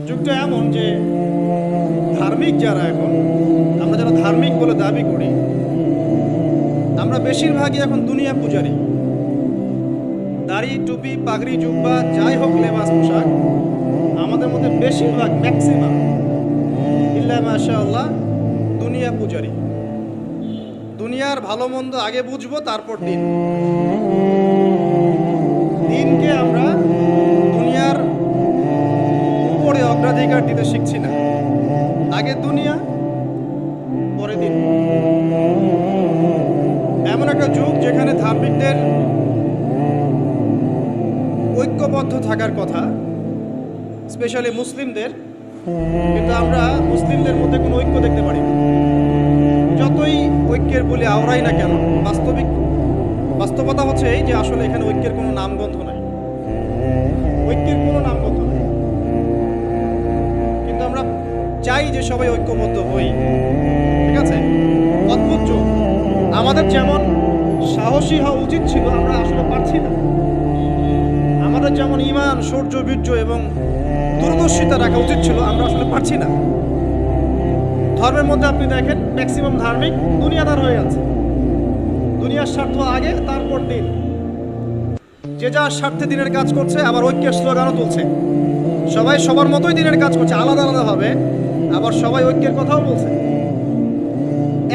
যুগটা এমন যে ধার্মিক যারা এখন, আমরা যারা ধার্মিক বলে দাবি করি, আমরা বেশিরভাগই এখন দুনিয়া পূজারি। দাড়ি, টুপি, পাগড়ি, জুব্বা, যাই হোক লেবাস পোশাক, আমাদের মধ্যে বেশিরভাগ ম্যাক্সিমাম ইল্লা মাশাআল্লাহ দুনিয়া পূজারি। দুনিয়ার ভালো মন্দ আগে বুঝবো, তারপর দিনকে আমরা দুনিয়ার উপরে অগ্রাধিকার দিতে শিখছি না। আগে দুনিয়া, পরে দিন। এমন একটা যুগ যেখানে ধার্মিকদের ঐক্যবদ্ধ থাকার কথা, স্পেশালি মুসলিমদের, কিন্তু আমরা মুসলিমদের মধ্যে কোনো ঐক্য দেখতে পারি না। যতই ঐক্যের বলে আওড়াই না কেন, বাস্তবতা হচ্ছে এই যে আসলে এখানে ঐক্যের কোনো নামগন্ধ নাই, ঐক্যের কোনো নামগন্ধ নাই। কিন্তু আমরা চাই যে সবাই ঐক্যবদ্ধ হই, ঠিক আছে? অদ্ভুত যুগ। আমাদের যেমন সাহসী হওয়া উচিত ছিল, আমরা আসলে পারছি না। আমাদের যেমন ঈমান, শৌর্য, বীর্য এবং দূরদর্শিতা রাখা উচিত ছিল, আমরা আসলে পারছি না। ধর্মের মধ্যে আপনি দেখেন ম্যাক্সিমাম ধার্মিক দুনিয়াদার হয়ে আছে। দুনিয়ার স্বার্থ আগে, তারপর দিন। যে যার স্বার্থে দিনের কাজ করছে, আবার ঐক্যের স্লোগানও তুলছে। সবাই সবার মতোই দিনের কাজ করছে, আলাদা আলাদা হবে, আবার সবাই ঐক্যের কথাও বলছে।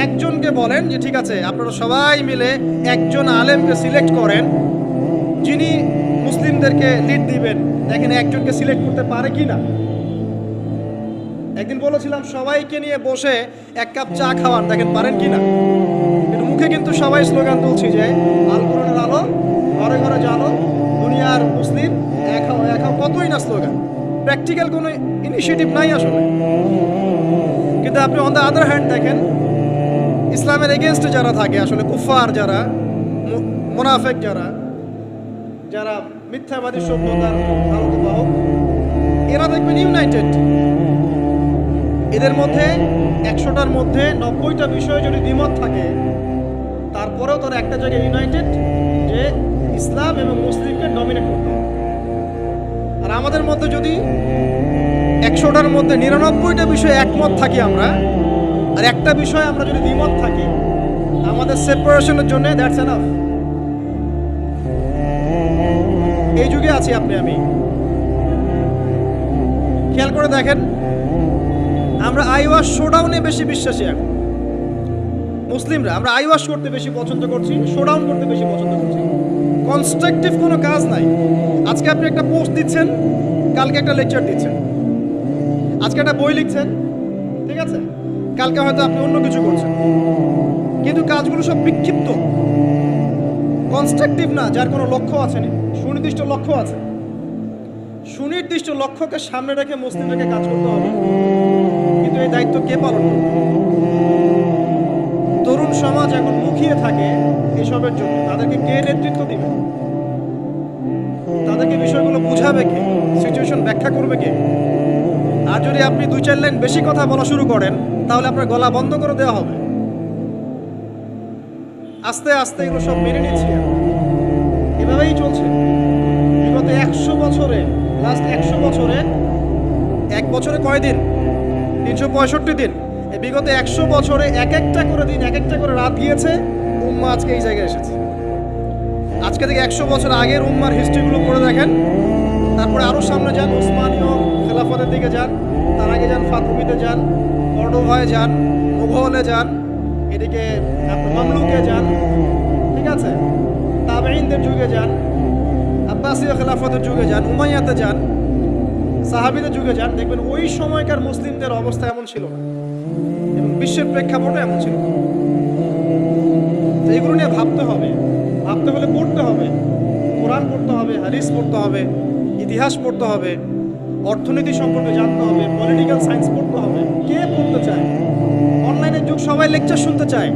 একজনকে বলেন যে ঠিক আছে, আপনারা সবাই মিলে একজন আলেমকে সিলেক্ট করেন যিনি মুসলিমদেরকে লিড দিবেন, দেখেন একজনকে সিলেক্ট করতে পারে কি না। একদিন বলেছিলাম সবাইকে নিয়ে বসে এক কাপ চা খাওয়ান, দেখেন পারেন কি না। কিন্তু মুখে কিন্তু সবাই স্লোগান তুলছি যে আল কোরআনের আলো, ঘরে ঘরে জানো, দুনিয়ার মুসলিম এক হও এক হও, কতই না স্লোগান। প্র্যাকটিক্যাল কোনো ইনিশিয়েটিভ নাই আসলে। কিন্তু আপনি অন দ্য আদার হ্যান্ড দেখেন ইসলামের এগেনস্টে যারা থাকে, আসলে কুফার যারা, মুনাফিক যারা, যারা মিথ্যাবাদী সভ্যতার ধারক, এরা দেখবেন ইউনাইটেড। এদের মধ্যে 100টার মধ্যে 90টা বিষয়ে যদি দ্বিমত থাকে, তারপরেও তারা একটা জায়গায় ইউনাইটেড যে ইসলাম এবং মুসলিমকে ডমিনেট করতে হবে। আর আমাদের মধ্যে যদি 100টার মধ্যে 99টা বিষয়ে একমত থাকি আমরা, আর একটা বিষয়ে আমরা যদি দ্বিমত থাকি, আমাদের সেপারেশনের জন্য দ্যাটস এনাফ। এই যুগে আছি আপনি আমি। খেয়াল করে দেখেন, আমরা আইওয়াশ শোডাউনে বেশি বিশ্বাসী। এখন মুসলিমরা আমরা আইওয়াশ করতে বেশি পছন্দ করছি, শোডাউন করতে বেশি পছন্দ করছি। কনস্ট্রাকটিভ কোনো কাজ নাই। আজকে আপনি একটা পোস্ট দিচ্ছেন, কালকে একটা লেকচার দিচ্ছেন। আজকে একটা বই লিখছেন, ঠিক আছে, কালকে হয়তো আপনি অন্য কিছু করছেন। কিন্তু কাজগুলো সব বিক্ষিপ্ত, কনস্ট্রাকটিভ না, যার কোনো লক্ষ্য আছে না, সুনির্দিষ্ট লক্ষ্য আছে। সুনির্দিষ্ট লক্ষ্যকে সামনে রেখে মুসলিমদেরকে কাজ করতে হবে। কিন্তু এই দায়িত্ব কে পালন করবে? তরুণ সমাজ এখন মুখিয়ে থাকে এসবের জন্য। তাদেরকে কে নেতৃত্ব দিবে? তাদেরকে বিষয়গুলো বুঝাবে কে? সিচুয়েশন ব্যাখ্যা করবে কে? আর যদি আপনি 2-4 লাইন বেশি কথা বলা শুরু করেন, তাহলে আপনার গলা বন্ধ করে দেওয়া হবে। আস্তে আস্তে এগুলো সব মেনে নিচ্ছি, এভাবেই চলছে বিগত 100 বছরে। লাস্ট 100 বছরে, এক বছরে কয় দিন? 365 দিন। এই বিগত 100 বছরে এক একটা করে দিন, এক একটা করে রাত গিয়েছে, উম্মাহ আজকে এই জায়গায় এসেছে। আজকে থেকে 100 বছর আগের উম্মার হিস্ট্রিগুলো পড়ে দেখেন, তারপরে আরও সামনে যান, ওসমানীয় খেলাফতের দিকে যান, তার আগে যান ফাতিমিতে যান, কর্ডোভায় যান, মুঘলে যান, এদিকে আপনার মামলুকে যান, ঠিক আছে, তাবেঈনদের যুগে যান, আব্বাসীয় খেলাফতের যুগে যান, উমাইয়াতে যান, সাহাবীদের যুগে যান, দেখবেন ওই সময়কার মুসলিমদের অবস্থা এমন ছিল না, এবং বিশ্বের প্রেক্ষাপটে এমন ছিল। তো এগুলো নিয়ে ভাবতে হবে। ভাবতে হলে পড়তে হবে, কোরআন পড়তে হবে, হাদিস পড়তে হবে, ইতিহাস পড়তে হবে, অর্থনীতি সম্পর্কে জানতে হবে, পলিটিক্যাল সায়েন্স পড়তে হবে। কে পড়তে চায়? অনলাইনের যুগ, সবাই লেকচার শুনতে চায়,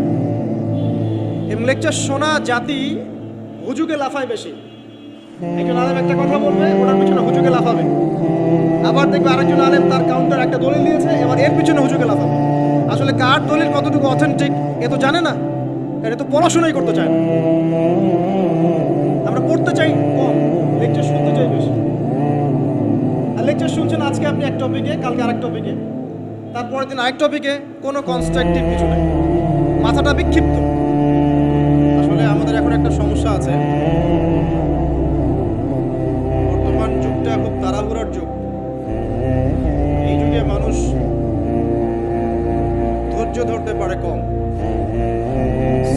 এবং লেকচার শোনা জাতি হুজুগে লাফায় বেশি। একজন আলেম একটা কথা বলবে, ওটার পিছনে হুজুগে লাফাবে। আবার দেখবে আরেকজন আলেম তার কাউন্টার একটা দলিল দিয়েছে, এবার এর পিছনে হুজুগে লাফাবে। আসলে কার দলিল কতটুকু অথেন্টিক এ তো জানে না, এটা তো পড়াশোনাই করতে চায় না। আমরা পড়তে চাই কম, লেকচার শুনতে চাই বেশি। আর লেকচার শুনছেন, আজকে আপনি এক টপিকে, কালকে আরেক টপিকে, তারপরের দিন আরেক টপিকে, কোনো কনস্ট্রাকটিভ কিছু নেই, মাথাটা বিক্ষিপ্ত। আসলে আমাদের এখন একটা সমস্যা আছে, বর্তমান যুগটা খুব তাড়াহুড়োর যুগ। এই যুগে মানুষ ধৈর্য ধরতে পারে কম,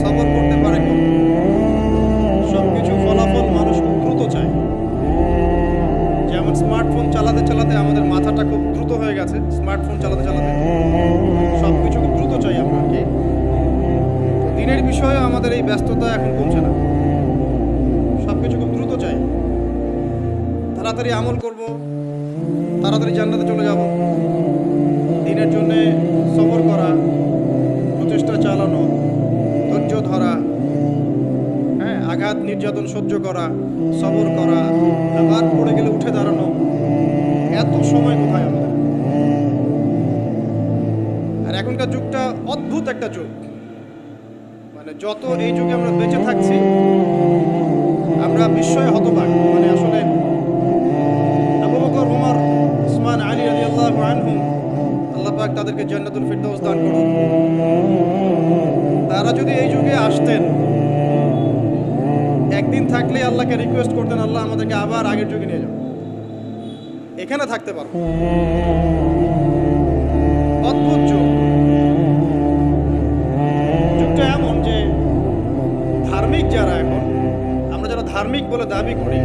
সবর করতে পারে কম, সবকিছু ফলাফল মানুষ খুব দ্রুত চায়। যেমন স্মার্টফোন চালাতে চালাতে আমাদের মাথাটা খুব দ্রুত হয়ে গেছে, স্মার্টফোন চালাতে চালাতে সবকিছু খুব দ্রুত চাই আমরা আর কি। তো দিনের বিষয়ে আমাদের এই ব্যস্ততা এখন কমছে না, সবকিছু খুব দ্রুত চাই, তাড়াতাড়ি আমল করব, তাড়াতাড়ি জান্নাতে চলে যাব। দিনের জন্যে সবর করা, প্রচেষ্টা চালানো, ধৈর্য ধরা, হ্যাঁ, আঘাত নির্যাতন সহ্য করা, সবর করা, আবার পড়ে গেলে উঠে দাঁড়ানো, এত সময় কোথায় আমাদের? আর এখনকার যুগটা অদ্ভুত একটা যুগ, মানে যত এই যুগে আমরা বেঁচে থাকছি আমরা বিস্ময়ে হতবাক। মানে আসলে আবু বকর, ওমর, উসমান, আলী রাদিয়াল্লাহু আনহুম, আল্লাহ পাক তাদেরকে জান্নাতুল ফিরদাউস দান করুন, তারা যদি এই যুগে আসতেন, একদিন থাকলে আল্লাহকে রিকোয়েস্ট করতেন, আল্লাহ আমাদেরকে আবার আগের যুগে নিয়ে যাও, এখানে থাকতে পারবো। অদ্ভুত যুগ। যুগটা এমন যে ধার্মিক যারা, এখন আমরা যারা ধার্মিক বলে দাবি করি,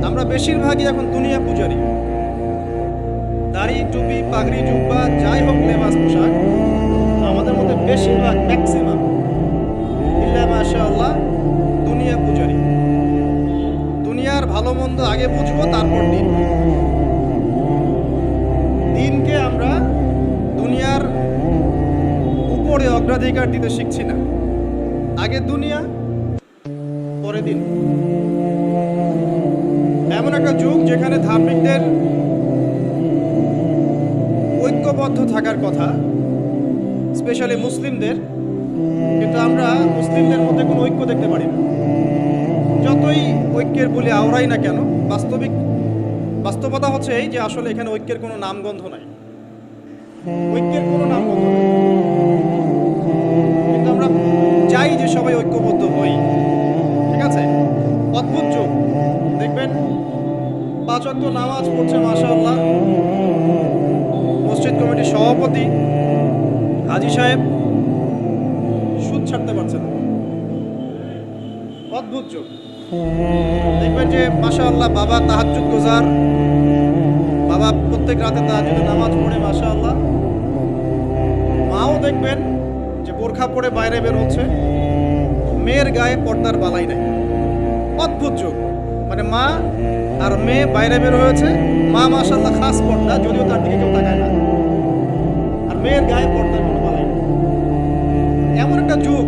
আমরা বেশিরভাগই এখন দুনিয়া পূজারি। দাড়ি, টুপি, পাগড়ি, জুব্বা, যাই হোক লেবাস পোশাক, আমাদের মধ্যে বেশিরভাগ, ম্যাক্সিমাম ইল্লা মাশাআল্লাহ দুনিয়া পূজারি। দুনিয়ার ভালো মন্দ আগে বুঝবো, তারপর দিন। দিনকে আমরা দুনিয়ার উপরে অগ্রাধিকার দিতে শিখছি না, আগে দুনিয়া পরে দিন। এমন একটা যুগ যেখানে ধার্মিকদের ঐক্যবদ্ধ থাকার কথা, স্পেশালি মুসলিমদের, কিন্তু আমরা মুসলিমদের মধ্যে কোনো ঐক্য দেখতে পারি না। যতই ঐক্যের বলে আওড়াই না কেন, বাস্তবতা হচ্ছে এই যে আসলে এখানে ঐক্যের কোনো নামগন্ধ নাই, ঐক্যের কোনো নামগন্ধ নাই। কিন্তু আমরা চাই যে সবাই ঐক্যবদ্ধ হই, ঠিক আছে? অদ্ভুত যুগ। দেখবেন 5 ওয়াক্ত নামাজ পড়ছে মাশাআল্লাহ মসজিদ কমিটির সভাপতি হাজী সাহেব, সুদ ছাড়তে পারছে না। অদ্ভুত যুগ। দেখবেন যে মাশাআল্লাহ বাবা তাহাজ্জুদ গুজার, বাবা প্রত্যেক রাতে তাহাজ্জুদের নামাজ পড়ে মাশাআল্লাহ। মাও দেখবেন যে বোরখা পরে বাইরে বের হচ্ছে, মেয়ের গায়ে পর্দার বালাই নাই। অদ্ভুত যুগ। মানে মা আর মেয়ে বাইরে বের হয়েছে, মা মাশাআল্লাহ খাস পর্দা, যদিও তার দিকে কেউ তাকায় না, আর মেয়ের গায়ে পর্দার কোনো বালাই নেই। এমন একটা যুগ,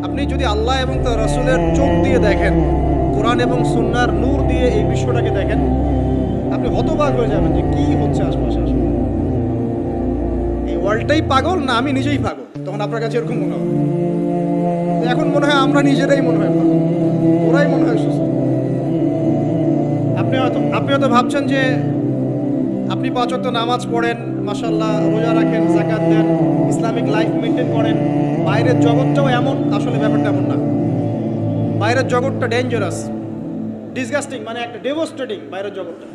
আপনি যদি আল্লাহ এবং তার রাসূলের চোখ দিয়ে দেখেন, কোরআন এবং সুন্নাহর নূর দিয়ে এই বিশ্বটাকে দেখেন, আপনি হতবাক হয়ে যাবেন যে কি হচ্ছে আশপাশে। আসলে এই ওয়ার্ল্ডটাই পাগল না আমি নিজেই পাগল? তখন আপনার কাছে এরকম মনে হবে। এখন মনে হয় আমরা নিজেরাই মনে হয় পাগল, ওরাই মনে হয় সুস্থ। আপনি হয়তো ভাবছেন যে আপনি 5 ওয়াক্ত নামাজ পড়েন, মাশাআল্লাহ, রোজা রাখেন, যাকাত দেন, ইসলামিক লাইফ মেনটেন করেন, বাইরের জগৎটাও এমন। আসলে ব্যাপারটা এমন না। বাইরের জগৎটা ডেঞ্জারাস, ডিসগাস্টিং, মানে একটা ডেভাস্টেটিং বাইরের জগৎটা।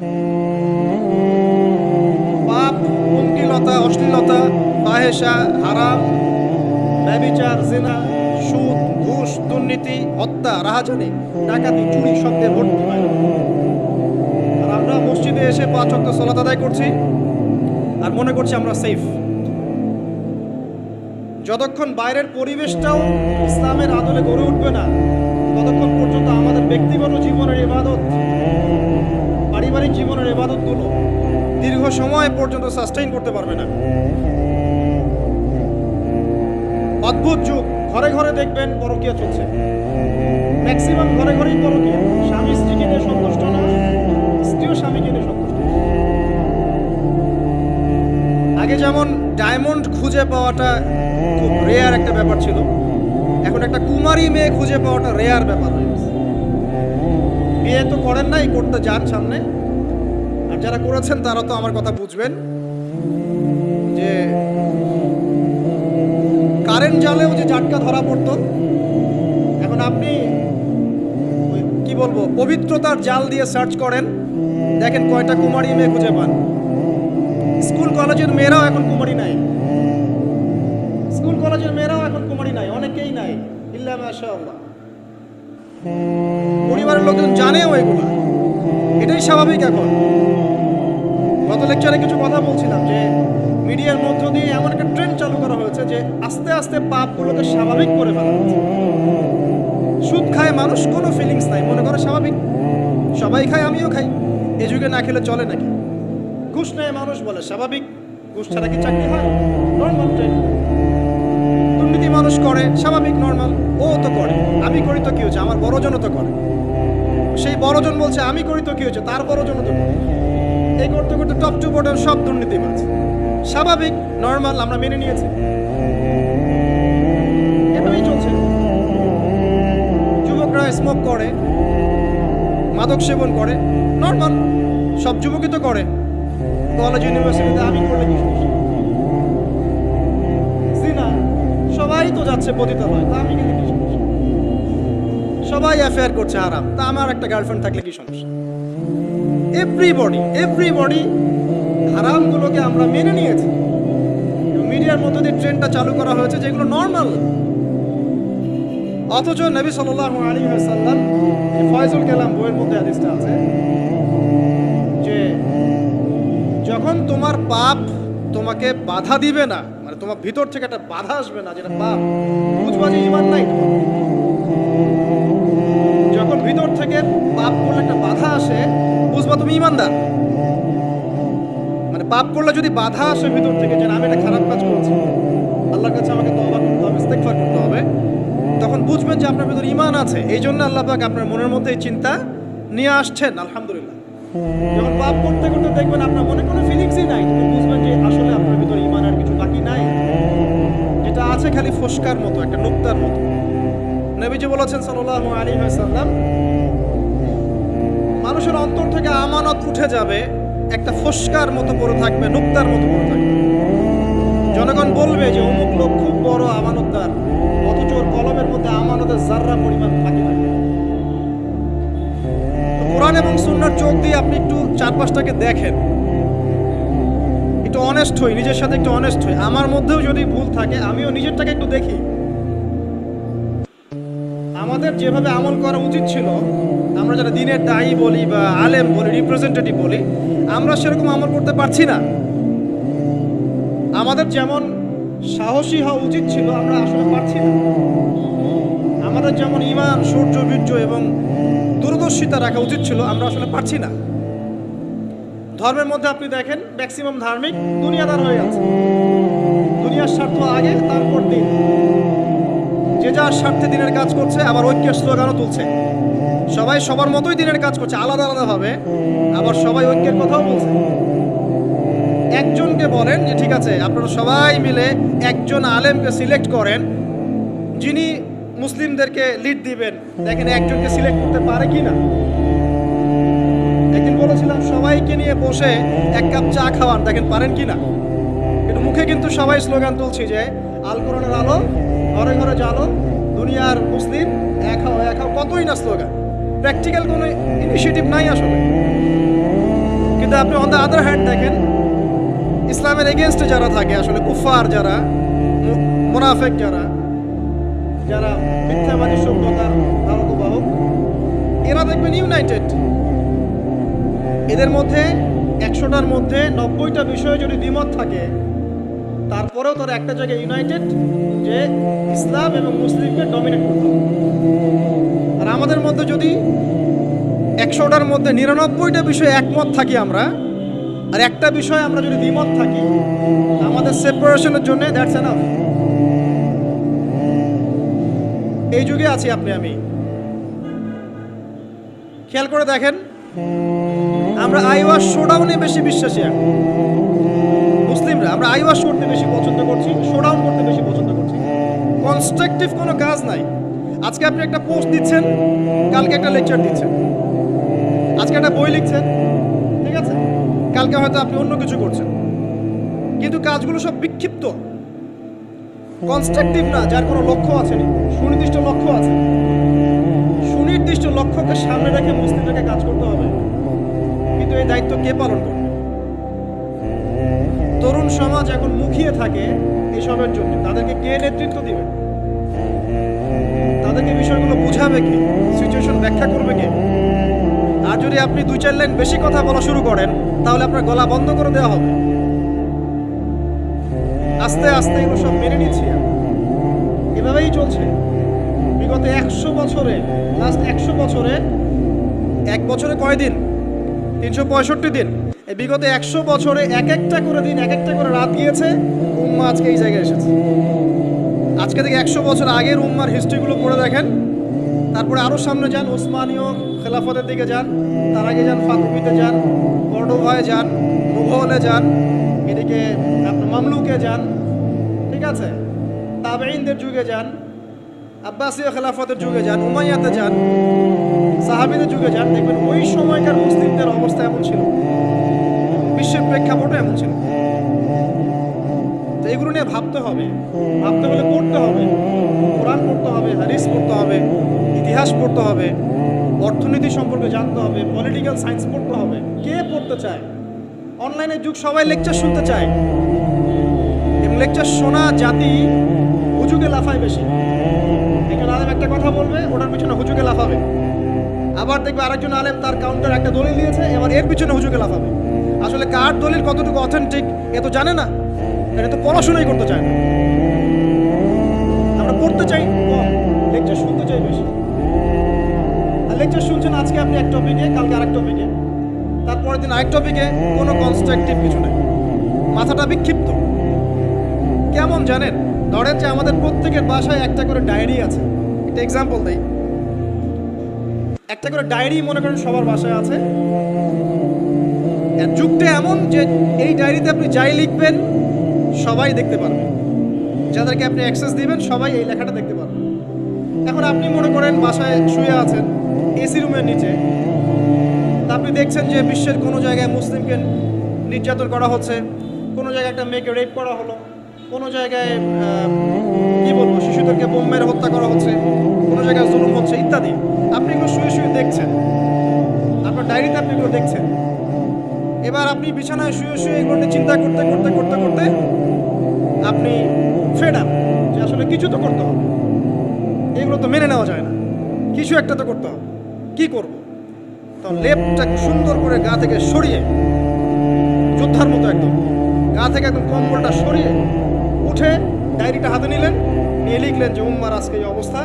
পাপ, পঙ্কিলতা, অশ্লীলতা, ফাহেশা, হারাম, ব্যভিচার, জিনা, সুদ, ঘুষ, দুর্নীতি, হত্যা, রাহাজানি, ডাকাতি, চুরি, শব্দে ভর্তি বাইরে। আর আমরা মসজিদে এসে 5 ওয়াক্ত সালাত আদায় করছি আর মনে করছি আমরা সেফ। যতক্ষণ বাইরের পরিবেশটাও ইসলামের আদলে গড়ে উঠবে না, ততক্ষণ পর্যন্ত আমাদের ব্যক্তিগত জীবনের ইবাদত, পারিবারিক জীবনের ইবাদতগুলো দীর্ঘ সময় পর্যন্ত সাস্টেইন করতে পারবে না। অদ্ভুত যুগ। ঘরে ঘরে দেখবেন পরকীয়া চলছে, ম্যাক্সিমাম ঘরে ঘরেই পরকীয়া। স্বামী স্ত্রীকে নিয়ে সন্তুষ্ট না, স্ত্রীও স্বামীকে নিয়ে সন্তুষ্ট। আগে যেমন ডায়মন্ড খুঁজে পাওয়াটা খুব রেয়ার একটা ব্যাপার ছিল, এখন একটা কুমারী মেয়ে খুঁজে পাওয়াটা রেয়ার ব্যাপার হয়ে গেছে। বিয়ে তো করেন নাই, করতে যান সামনে, আর যারা করেছেন তারা তো আমার কথা বুঝবেন যে কারেন্ট জালেও যে জাটকা ধরা পড়তো, এখন আপনি কি বলবো পবিত্রতার জাল দিয়ে সার্চ করেন, দেখেন কয়টা কুমারী মেয়ে খুঁজে পান। স্কুল কলেজের মেয়েরাও এখন কুমারী নাই, স্কুল কলেজের মেয়েরাও এখন কুমারী নাই, অনেকেই নাই, ইল্লা মাশাআল্লাহ। পরিবারের লোকজন জানেও এগুলো, এটাই স্বাভাবিক। এখন গত লেকচারে কিছু কথা বলছিলাম যে মিডিয়ার মধ্য দিয়ে এমন একটা ট্রেন্ড চালু করা হয়েছে যে আস্তে আস্তে পাপগুলোকে স্বাভাবিক করে ফেলা হচ্ছে। সুদ খায় মানুষ, কোনো ফিলিংস নাই, মনে করে স্বাভাবিক, সবাই খায় আমিও খাই, এ যুগে না খেলে চলে নাকি। ঘুষ নেয় মানুষ, বলে স্বাভাবিক, ঘুষ ছাড়া কি চাকরি হয়, নর্মাল ট্রেন্ড। দুর্নীতি মানুষ করে, স্বাভাবিক, নর্মাল, ও তো করে, আমি করি তো কি হচ্ছে, আমার বড়জনও তো করে, সেই বড়জন বলছে আমি করি তো কি হচ্ছে, তার বড়জনও তো করে। এই করতে করতে টপ টু বটম সব দুর্নীতিবাজ, স্বাভাবিক, নর্মাল, আমরা মেনে নিয়েছি, এভাবেই চলছে। যুবকরা স্মোক করে, মাদক সেবন করে, নর্মাল, সব যুবকই তো করে। কলেজ ইউনিভার্সিটিতে আমি করলে কি সমস্যা? জিনা সবাই তো যাচ্ছে পতিতালয়, তা আমি গেলে কি সমস্যা? সবাই অ্যাফেয়ার করছে হারাম, তা আমার একটা গার্লফ্রেন্ড থাকলে কি সমস্যা? এভরিবডি হারামগুলোকে আমরা মেনে নিয়েছি। মিডিয়ার মধ্যে দিয়ে ট্রেন্ডটা চালু করা হয়েছে যেগুলো নর্মাল, অথচ নবী সাল্লাল্লাহু আলাইহি ওয়াসাল্লাম ফয়জুল কালাম বইয়ের মধ্যে হাদিসটা আছে যে যখন তোমার পাপ তোমাকে বাধা দিবে না, মানে তোমার ভিতর থেকে একটা বাধা আসবে না যেটা পাপ, বুঝবা যে ঈমান নাই তোমার। যখন ভিতর থেকে পাপ করলে একটা বাধা আসে, বুঝবা তুমি ঈমানদার। মানে পাপ করলে যদি বাধা আসে ভিতর থেকে যে আমি একটা খারাপ কাজ করেছি, আল্লাহর কাছে আমাকে তওবা করতে হবে, ইস্তেগফার করতে হবে, তখন বুঝবেন যে আপনার ভিতর ঈমান আছে। এই জন্য আল্লাহ পাক আপনার মনের মধ্যে এই চিন্তা নিয়ে আসছেন, আলহামদুলিল্লাহ। যখন পাপ করতে করতে দেখবেন আপনার মনে কোনো ফিলিংসই নাই, তখন বুঝবেন যে আসলে আপনার ভিতর ঈমান আর কিছু বাকি নাই, যেটা আছে খালি ফসকার মতো, একটা নুক্তার মতো। নবীজি বলেছেন সাল্লাল্লাহু আলাইহি ওয়াসাল্লাম, মানুষের অন্তর থেকে আমানত উঠে যাবে, একটা ফসকার মতো পড়ে থাকবে, নুক্তার মতো পড়ে থাকবে। জনগণ বলবে যে অমুক লোক খুব বড় আমানতদার, অথচ ওর কলমের মধ্যে আমানতের জাররা পরিমাণ বাকি থাকবে। কোরআন এবং সুন্নাহর চোখ দিয়ে আপনি একটু চারপাশটাকে দেখেন, একটু অনেস্ট হই, নিজের সাথে একটু অনেস্ট হই। আমার মধ্যেও যদি ভুল থাকে আমিও নিজেরটাকে একটু দেখি। আমাদের যেভাবে আমল করা উচিত ছিল, আমরা যারা দ্বীনের দায়ী বলি বা আলেম বলি, রিপ্রেজেন্টেটিভ বলি, আমরা সেরকম আমল করতে পারছি না। আমাদের যেমন সাহসী হওয়া উচিত ছিল, আমরা আসলে পারছি না। আমাদের যেমন ঈমান, শৌর্য, বীর্য এবং দূরদর্শিতা রাখা উচিত ছিল, আমরা আসলে পারছি না। ধর্মের মধ্যে আপনি দেখেন ম্যাক্সিমাম ধার্মিক দুনিয়াদার হয়ে আছে, দুনিয়ার স্বার্থ আগে, তারপর দিন। যে যার স্বার্থে দিনের কাজ করছে, আবার ঐক্যের স্লোগানও তুলছে। সবাই সবার মতোই দিনের কাজ করছে, আলাদা আলাদাভাবে, আবার সবাই ঐক্যের কথাও বলছে। একজনকে বলেন যে ঠিক আছে আপনারা সবাই মিলে একজন আলেমকে সিলেক্ট করেন যিনি মুসলিমদেরকে লিড দিবেন, দেখেন একজনকে সিলেক্ট করতে পারে কি না। একদিন বলেছিলাম সবাইকে নিয়ে বসে এক কাপ চা খাওয়ান, দেখেন পারেন কি না। কিন্তু মুখে কিন্তু সবাই স্লোগান তুলছি যে আল কোরআনের আলো, ঘরে ঘরে জালো, দুনিয়ার মুসলিম এক হও এক হও, কতই না স্লোগান, প্র্যাকটিক্যাল কোনো ইনিশিয়েটিভ নাই আসলে। কিন্তু আপনি অন দ্য আদার হ্যান্ড দেখেন ইসলামের এগেনস্টে যারা থাকে, আসলে কুফার যারা, মুনাফিক যারা, যারা মিথ্যাবাদী সভ্যতার ধারকবাহক, এরা দেখবেন ইউনাইটেড। এদের মধ্যে 100টার মধ্যে 90টা বিষয়ে যদি দ্বিমত থাকে, তারপরেও তারা একটা জায়গায় ইউনাইটেড যে ইসলাম এবং মুসলিমকে ডমিনেট করতে হবে। আর আমাদের মধ্যে যদি 100টার মধ্যে 99টা বিষয়ে একমত থাকি আমরা, আর একটা বিষয়ে আমরা যদি দ্বিমত থাকি, আমাদের সেপারেশনের জন্য দ্যাটস এনাফ। এই যুগে আছি আপনি আমি। খেয়াল করে দেখেন, আমরা আইওয়াশ শোডাউনে বেশি বিশ্বাসী। এখন মুসলিমরা আমরা আইওয়াশ করতে বেশি পছন্দ করছি, শোডাউন করতে বেশি পছন্দ করছি। কনস্ট্রাকটিভ কোনো কাজ নাই। আজকে আপনি একটা পোস্ট দিচ্ছেন, কালকে একটা লেকচার দিচ্ছেন, আজকে একটা বই লিখছেন, ঠিক আছে, কালকে হয়তো আপনি অন্য কিছু করছেন, কিন্তু কাজগুলো সব বিক্ষিপ্ত, কনস্ট্রাকটিভ না, যার কোনো লক্ষ্য আছে না, সুনির্দিষ্ট লক্ষ্য আছে। সুনির্দিষ্ট লক্ষ্যকে সামনে রেখে মুসলিমদেরকে কাজ করতে হবে, কিন্তু এই দায়িত্ব কে পালন করবে? তরুণ সমাজ এখন মুখিয়ে থাকে এসবের জন্য, তাদেরকে কে নেতৃত্ব দিবে? তাদেরকে বিষয়গুলো বুঝাবে কে? সিচুয়েশন ব্যাখ্যা করবে কে? আর যদি আপনি 2-4 লাইন বেশি কথা বলা শুরু করেন, তাহলে আপনার গলা বন্ধ করে দেওয়া হবে। আস্তে আস্তে এগুলো সব মেনে নিচ্ছি, এভাবেই চলছে বিগত 100 বছরে। লাস্ট 100 বছরে, এক বছরে কয় দিন? 365 দিন। এই বিগত 100 বছরে এক একটা করে দিন, এক একটা করে রাত গিয়েছে, উম্মা আজকে এই জায়গায় এসেছে। আজকে থেকে 100 বছর আগের উম্মার হিস্ট্রিগুলো পড়ে দেখেন, তারপরে আরও সামনে যান, ওসমানীয় খেলাফতের দিকে যান, তার আগে যান ফাতিমিতে যান, কর্ডোভায় যান, মুঘলে যান, এদিকে আপনার মামলুকে যান, ঠিক আছে, তাবেঈনদের যুগে যান, আব্বাসীয় খেলাফতের যুগে যান, উমাইয়াতে যান, সাহাবীদের যুগে যান, দেখবেন ওই সময়কার মুসলিমদের অবস্থা এমন ছিল, বিশ্বের প্রেক্ষাপটও এমন ছিল। তো এগুলো নিয়ে ভাবতে হবে, ভাবতে হলে পড়তে হবে, কোরআন পড়তে হবে, হাদিস পড়তে হবে, ইতিহাস পড়তে হবে, অর্থনীতি সম্পর্কে জানতে হবে, পলিটিক্যাল সায়েন্স পড়তে হবে। কে পড়তে চায়? অনলাইনের যুগ, সবাই লেকচার শুনতে চায়, এবং লেকচার শোনা জাতি হুজুগে লাফায় বেশি। একজন আলেম একটা কথা বলবে, ওটার পিছনে হুজুগে লাফাবে, আবার দেখবে আরেকজন আলেম তার কাউন্টার একটা দলিল দিয়েছে, এবার এর পিছনে হুজুগে লাফাবে। আসলে কার দলিল কতটুকু অথেন্টিক এ তো জানে না, এটা তো পড়াশোনাই করতে চায় না। আমরা পড়তে চাই কম, লেকচার শুনতে চাই বেশি। আর লেকচার শুনছেন আজকে আপনি এক টপিকে, কালকে আরেক টপিকে, তারপরের দিন আরেক টপিকে, কোনো কনস্ট্রাকটিভ কিছু নেই, মাথাটা বিক্ষিপ্ত। কেমন জানেন? ধরেন যে আমাদের প্রত্যেকের বাসায় একটা করে ডায়েরি আছে। একটা এক্সাম্পল দেই, একটা করে ডায়েরি মনে করেন সবার বাসায় আছে। যুগটা এমন যে এই ডায়েরিতে আপনি যাই লিখবেন সবাই দেখতে পারবে, যাদেরকে আপনি অ্যাক্সেস দিবেন সবাই এই লেখাটা দেখতে পারবে। এখন আপনি মনে করেন বাসায় শুয়ে আছেন এসি রুমের নিচে, তা আপনি দেখছেন যে বিশ্বের কোনো জায়গায় মুসলিমকে নির্যাতন করা হচ্ছে, কোনো জায়গায় একটা মেয়েকে রেপ করা হলো, কোনো জায়গায় কি বলবো শিশুদেরকে বোম মেরে হত্যা করা হচ্ছে, কোনো জায়গায় জুলুম হচ্ছে ইত্যাদি। আপনি এগুলো শুয়ে শুয়ে দেখছেন, আপনার ডায়েরিতে আপনি এগুলো দেখছেন। এবার আপনি বিছানায় শুয়ে শুয়ে এগুলো নিয়ে চিন্তা করতে করতে করতে করতে আপনি ফেড আপ, যে আসলে কিছু তো করতে হবে, এগুলো তো মেনে নেওয়া যায় না, কিছু একটা তো করতে হবে, কি করব? তো লেপটা সুন্দর করে গা থেকে সরিয়ে, যোদ্ধার মতো একদম গা থেকে একদম কম্বলটা সরিয়ে উঠে ডায়েরিটা হাতে নিলেন, নিয়ে লিখলেন যে উম্মার আজকে এই অবস্থা,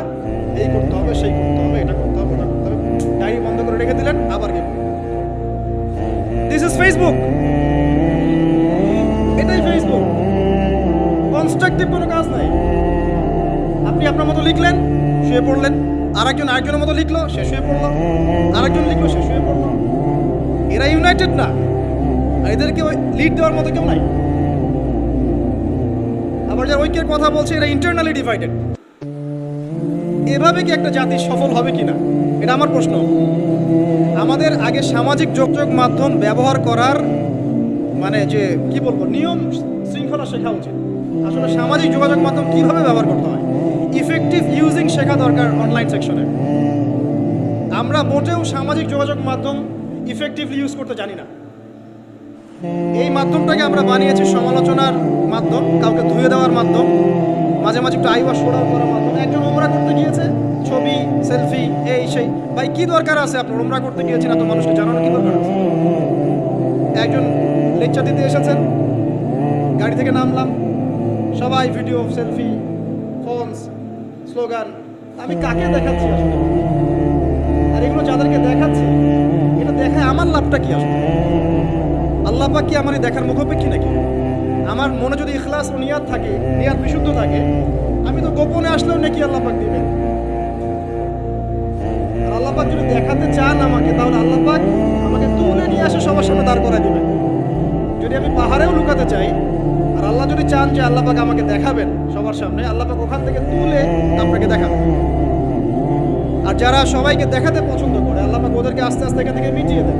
এই করতে হবে, সেই করতে হবে, এটা করতে হবে, ওটা করতে হবে। ডায়েরি বন্ধ করে রেখে দিলেন, আবার গেলেন। দিস ইজ ফেসবুক, এটাই ফেসবুক। কনস্ট্রাকটিভ কোনো কাজ নাই। আপনি আপনার মতো লিখলেন, শুয়ে পড়লেন, আরেকজনের মতো লিখলো, সে শুয়ে পড়লো, আরেকজন লিখলো, সে শুয়ে পড়লো। এরা ইউনাইটেড না, আর এদেরকে লিড দেওয়ার মতো কেউ নাই। আবার যারা ঐক্যের কথা বলছে, এরা ইন্টারনালি ডিভাইডেড। এভাবে কি একটা জাতি সফল হবে কিনা, এটা আমার প্রশ্ন। আমাদের আগে সামাজিক যোগাযোগ মাধ্যম ব্যবহার করার মানে যে কি বলবো নিয়ম শৃঙ্খলা শেখা উচিত। আসলে সামাজিক যোগাযোগ মাধ্যম কিভাবে ব্যবহার করতে হয়, ইফেক্টিভ ইউজিং শেখা দরকার অনলাইন সেকশনে। আমরা মোটেও সামাজিক যোগাযোগ মাধ্যম ইফেক্টিভলি ইউজ করতে জানি না। এই মাধ্যমটাকে আমরা বানিয়েছি সমালোচনার মাধ্যম, কাউকে ধুয়ে দেওয়ার মাধ্যম, মাঝে মাঝে একটু আইওয়া সোড়াও করার মাধ্যম। একজন উমরা করতে গিয়েছে, ছবি সেলফি এই সেই, ভাই কি দরকার আছে আপনার উমরা করতে গিয়েছেন এত মানুষকে জানানোর কি দরকার আছে? একজন লেকচার দিতে এসেছেন, গাড়ি থেকে নামলাম, সবাই ভিডিও সেলফি ফোনস স্লোগান। আমি কাকে দেখাচ্ছি আসলে? আর এগুলো যাদেরকে দেখাচ্ছি, এটা দেখায় আমার লাভটা কি আসলে? আল্লাহ পাক কি আমার এই দেখার মুখাপেক্ষী নাকি? আমার মনে যদি ইখলাস ও নিয়াত থাকে, নিয়াত বিশুদ্ধ থাকে, আমি তো গোপনে আসলেও নাকি আল্লাহ পাক দিবেন। আর আল্লাহ পাক যদি দেখাতে চান আমাকে, তাহলে আল্লাহ পাক আমাকে তুলে নিয়ে আসে সবার সামনে দাঁড় করায় দিবেন। যদি আমি পাহাড়েও লুকাতে চাই, আর আল্লাহ যদি চান যে আল্লাহ পাক আমাকে দেখাবেন সবার সামনে, আল্লাহ পাক ওখান থেকে তুলে আপনাকে দেখাবেন। আর যারা সবাইকে দেখাতে পছন্দ করে, আল্লাহ পাক ওদেরকে আস্তে আস্তে এখান থেকে মিটিয়ে দেন।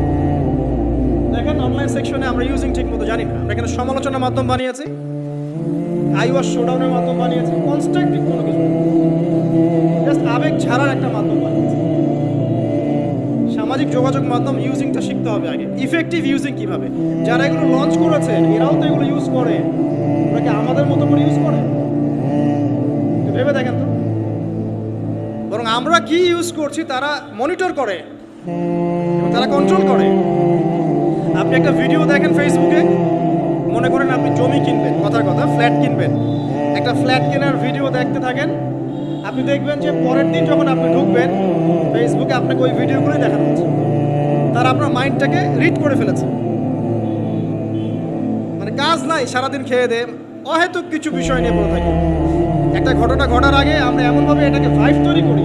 দেখেন অনলাইন সেকশনে আমরা ইউজিং ঠিক মতো জানি না, আমরা এখানে সমালোচনার মাধ্যম বানিয়েছি, আইওয়াস শোডাউনের মাধ্যম বানিয়েছি, কনস্ট্রাকটিভ কোনো কিছু জাস্ট আবেগ ছাড়ার একটা মাধ্যম বানিয়েছি। সামাজিক যোগাযোগ মাধ্যম ইউজিংটা শিখতে হবে আগে, ইফেক্টিভ ইউজিং কিভাবে। যারা এগুলো লঞ্চ করেছে এরাও তো এগুলো ইউজ করে, ওরা কি আমাদের মতো করে ইউজ করে? ভেবে দেখেন তো। বরং আমরা কি ইউজ করছি তারা মনিটর করে এবং তারা কন্ট্রোল করে। আপনি একটা ভিডিও দেখেন ফেসবুকে, মনে করেন আপনি জমি কিনবেন, কথার কথা ফ্ল্যাট কিনবেন, একটা ফ্ল্যাট কেনার ভিডিও দেখতে থাকেন, আপনি দেখবেন যে পরের দিন যখন আপনি ঢুকবেন ফেসবুকে আপনাকে ওই ভিডিওগুলোই দেখানো হচ্ছে। তারা আপনার মাইন্ডটাকে রিড করে ফেলেছে। মানে কাজ নাই, সারাদিন খেয়ে দে অহেতুক কিছু বিষয় নিয়ে পড়ে থাকি। একটা ঘটনা ঘটার আগে আমরা এমনভাবে এটাকে ভাইব তৈরি করি,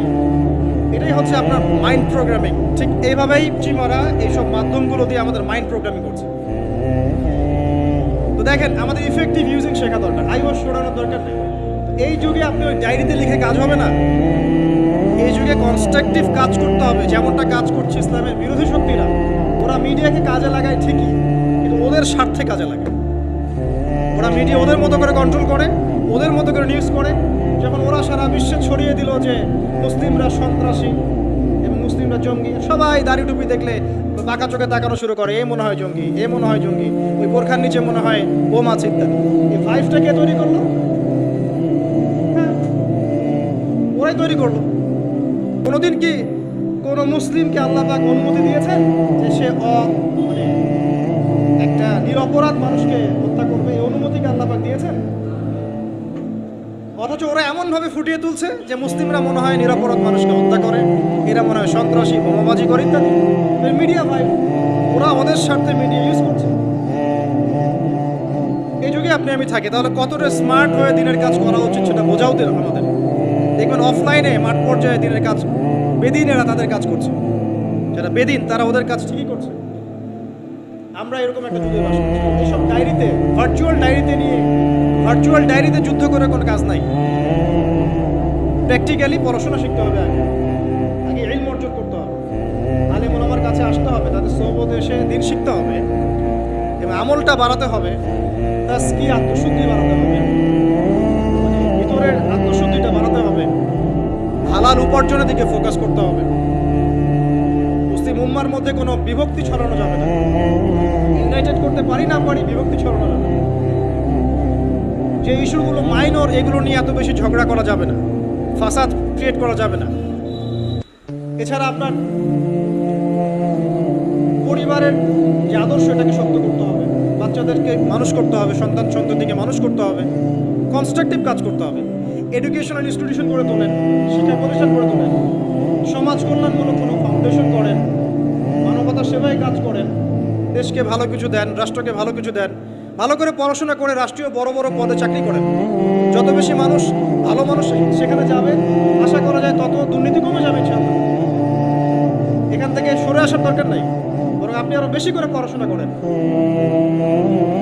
এটাই হচ্ছে আপনার মাইন্ড প্রোগ্রামিং। ঠিক এইভাবেই চিমারা এইসব মাধ্যমগুলো দিয়ে আমাদের মাইন্ড প্রোগ্রামিং করছে। তো দেখেন আমাদের ইফেক্টিভ ইউজিং শেখা দরকার, আইওয়াস শোনানোর দরকার নেই। এই যুগে আপনি ওই ডায়েরিতে লিখে কাজ হবে না, এই যুগে কনস্ট্রাকটিভ কাজ করতে হবে। যেমনটা কাজ করছে ইসলামের বিরোধী শক্তিরা, ওরা মিডিয়াকে কাজে লাগায় ঠিকই, কিন্তু ওদের স্বার্থে কাজে লাগে। ওরা মিডিয়া ওদের মতো করে কন্ট্রোল করে, ওদের মতো করে নিউজ করে। যখন ওরা সারা বিশ্বে ছড়িয়ে দিল যে মুসলিমরা সন্ত্রাসী এবং মুসলিমরা জঙ্গি, সবাই দাড়ি টুপি দেখলে বাঁকা চোখে তাকানো শুরু করে, এ মনে হয় জঙ্গি, এ মনে হয় জঙ্গি, ওই বোরখার নিচে মনে হয় বোম আছে ইত্যাদি। এই ভাইভটা কে তৈরি করলো? হ্যাঁ, ওরাই তৈরি করলো। কোনোদিন কি কোনো মুসলিমকে আল্লাহ পাক অনুমতি দিয়েছেন যে সে মানে একটা নিরপরাধ মানুষকে হত্যা করবে? এই অনুমতিকে আল্লাহ পাক দিয়েছেন? অথচ ওরা এমনভাবে ফুটিয়ে তুলছে যে মুসলিমরা মনে হয় নিরপরাধ মানুষকে হত্যা করে, এরা মনে হয় সন্ত্রাসী, বোমাবাজি করে ইত্যাদি। মিডিয়া ভাই, ওরা ওদের স্বার্থে মিডিয়া ইউজ করছে। এই যুগে আপনি আমি থাকি, তাহলে কতটা স্মার্ট হয়ে দিনের কাজ করা উচিত সেটা বোঝাও দিল আমাদের। দেখবেন অফলাইনে মাঠ পর্যায়ে দিনের কাজ বেদিনেরা তাদের কাজ করছে, যারা বেদিন তারা ওদের কাজ ঠিকই করছে। আমরা এরকম একটা যুগে বাস করছি। এইসব ডায়েরিতে, ভার্চুয়াল ডায়েরিতে নিয়ে, ভার্চুয়াল ডায়েরিতে যুদ্ধ করে কোনো কাজ নাই। প্র্যাকটিক্যালি পড়াশোনা শিখতে হবে, আগে ইলম অর্জন করতে হবে, আলেম ওলামার কাছে আসতে হবে, তাদের সোহবতে এসে দিন শিখতে হবে এবং আমলটা বাড়াতে হবে, তাসকিয়া আত্মশুদ্ধি বাড়াতে হবে, ভিতরের আত্মশুদ্ধিটা বাড়াতে হবে, হালাল উপার্জনের দিকে ফোকাস করতে হবে। মুসলিম উম্মার মধ্যে কোনো বিভক্তি ছড়ানো যাবে না। ইউনাইটেড করতে পারি না পারি, বিভক্তি ছড়ানো যাবে না। যে ইস্যুগুলো মাইনর, এগুলো নিয়ে এত বেশি ঝগড়া করা যাবে না, ফাসাদ ক্রিয়েট করা যাবে না। এছাড়া আপনার পরিবারের যে আদর্শ, এটাকে শক্ত করতে হবে, বাচ্চাদেরকে মানুষ করতে হবে, সন্তানদিকে মানুষ করতে হবে, কনস্ট্রাকটিভ কাজ করতে হবে। এডুকেশনাল ইনস্টিটিউশন গড়ে তোলেন, শিক্ষা প্রতিষ্ঠান গড়ে তোলেন, সমাজ কল্যাণমূলক কোনো ফাউন্ডেশন করেন, মানবতা সেবায় কাজ করেন, দেশকে ভালো কিছু দেন, রাষ্ট্রকে ভালো কিছু দেন, ভালো করে পড়াশোনা করে রাষ্ট্রীয় বড় বড় পদে চাকরি করেন। যত বেশি মানুষ, ভালো মানুষ সেখানে যাবে, আশা করা যায় তত দুর্নীতি কমে যাবে ইনশাআল্লাহ। এখান থেকে সরে আসার দরকার নাই, বরং আপনি আরো বেশি করে পড়াশোনা করেন,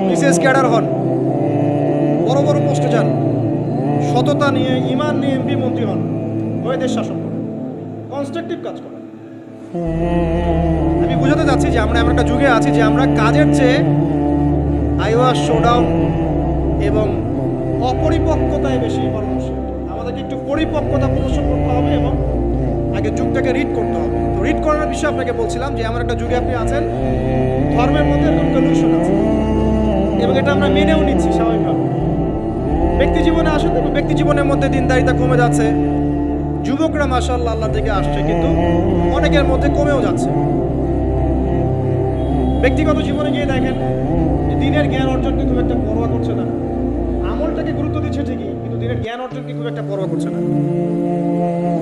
বিসিএস ক্যাডার হন, বড় বড় পোস্টে যান, সততা নিয়ে, ইমান নিয়ে এমপি মন্ত্রী হন, হয়ে দেশ শাসন করেন, কনস্ট্রাকটিভ কাজ করেন। আমি বুঝাতে চাচ্ছি যে আমরা এমন একটা যুগে আছি যে আমরা কাজের চেয়ে আইওয়াস শোডাউন এবং অপরিপক্কতায় বেশি পরামর্শী। আমাদেরকে একটু পরিপক্কতা প্রদর্শন করতে হবে এবং আগে যুগটাকে রিড করতে হবে। তো রিড করার বিষয়ে আপনাকে বলছিলাম যে এমন একটা যুগে আপনি আছেন, ধর্মের মধ্যে এরকম কলিউশন আছে এবং এটা আমরা মেনেও নিচ্ছি স্বাভাবিকভাবে। ব্যক্তি জীবনে আসেন, এবং ব্যক্তি জীবনের মধ্যে দিনদারিতা কমে যাচ্ছে। যুবকরা মাশাআল্লাহ আল্লাহ থেকে আসছে, কিন্তু অনেকের মধ্যে কমেও যাচ্ছে। ব্যক্তিগত জীবনে গিয়ে দেখেন দিনের জ্ঞান অর্জনকে খুব একটা পরোয়া করছে না, আমলটাকে গুরুত্ব দিচ্ছে ঠিকই, কিন্তু দিনের জ্ঞান অর্জনকে খুব একটা পরোয়া করছে না,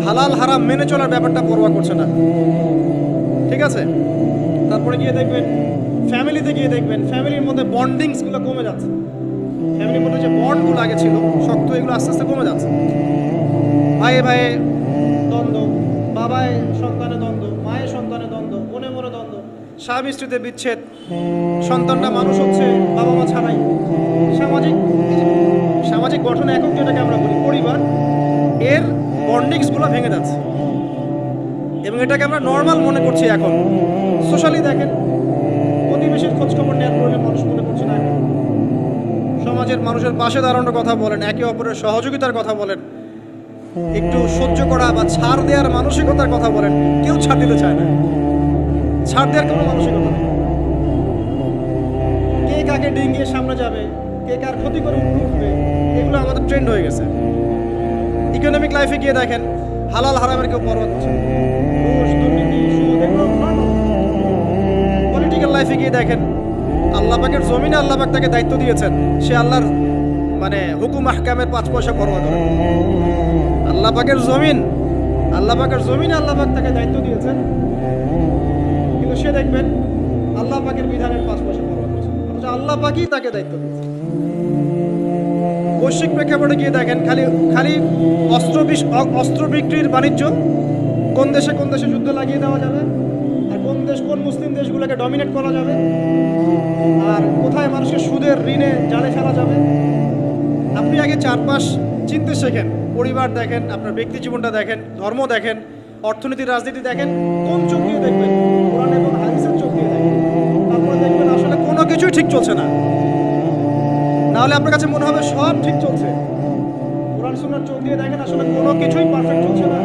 হালাল হারাম মেনে চলার ব্যাপারটা পরোয়া করছে না। ঠিক আছে, তারপরে গিয়ে দেখবেন ফ্যামিলিতে গিয়ে দেখবেন ফ্যামিলির মধ্যে বন্ডিংসগুলো কমে যাচ্ছে। ফ্যামিলির মধ্যে যে বন্ডগুলো আগে ছিল শক্ত, এগুলো আস্তে আস্তে কমে যাচ্ছে। ভাইয়ে ভাইয়ে দ্বন্দ্ব, বাবায় সন্তানে দ্বন্দ্ব, মায়ের সন্তানে দ্বন্দ্ব, বোনে মনে দ্বন্দ্ব, স্বামী স্ত্রীতে বিচ্ছেদ, সন্তানরা মানুষ হচ্ছে বাবা মা ছাড়াই। সামাজিক গঠন একক যেটাকে আমরা বলি পরিবার, এর বন্ডিংসগুলো ভেঙে যাচ্ছে এবং এটাকে আমরা নর্মাল মনে করছি এখন। সোশ্যালি দেখেন প্রতিবেশী প্রতিবেশীর খোঁজ খবর নেওয়ার প্রয়োজন মানুষ মনে করছে না। সমাজের মানুষের পাশে দাঁড়ানোর কথা বলেন, একে অপরের সহযোগিতার কথা বলেন, একটু সহ্য করা বা ছাড় দেওয়ার মানসিকতার কথা বলেন, কেউ ছাড় দিতে চায় না। ছাড় দেওয়ার কোনো মানসিকতা নেই। কে কাকে ডিঙ্গিয়ে সামনে যাবে, কে কার ক্ষতি করে উঠবে, এগুলো আমাদের ট্রেন্ড হয়ে গেছে। ইকোনমিক লাইফে গিয়ে দেখেন, হালাল হারামের কেউ পরোয়া করছে না। ঘুষ, দুর্নীতি, সুদ, এগুলো নরমাল। পলিটিক্যাল লাইফে গিয়ে দেখেন, আল্লাহ পাকের জমিনে আল্লাহ পাক তাকে দায়িত্ব দিয়েছেন, সে আল্লাহর হুকুম আহকামের 5 পয়সা পরোয়া করে। আল্লাহ পাকের জমিনে আল্লাহ পাক তাকে দায়িত্ব দিয়েছেন, কিন্তু সে দেখবেন আল্লাহ পাকের বিধানের 5 পয়সা পরোয়া করছে, অথচ আল্লাহ পাকই তাকে দায়িত্ব দিয়েছে। বৈশ্বিক প্রেক্ষাপটে গিয়ে দেখেন, খালি অস্ত্র বিক্রির বাণিজ্য, কোন দেশে যুদ্ধ লাগিয়ে দেওয়া যাবে, আর কোন মুসলিম দেশগুলোকে ডমিনেট করা যাবে, আর কোথায় মানুষের সুদের ঋণে জালে ফেলা যাবে। আপনি আগে চারপাশ চিনতে শেখেন, পরিবার দেখেন, আপনার ব্যক্তি জীবনটা দেখেন, ধর্ম দেখেন, অর্থনীতি রাজনীতি দেখেন, কোন চোখ দিয়ে দেখবেন? কোরআন এবং হাদিসের চোখ দিয়ে দেখেন। তারপরে দেখবেন আসলে কোনো কিছুই ঠিক চলছে না। নাহলে আপনার কাছে মনে হবে সব ঠিক চলছে। কোরআন সুন্নাহর চোখ দিয়ে দেখেন, আসলে কোনো কিছুই পারফেক্ট চলছে না।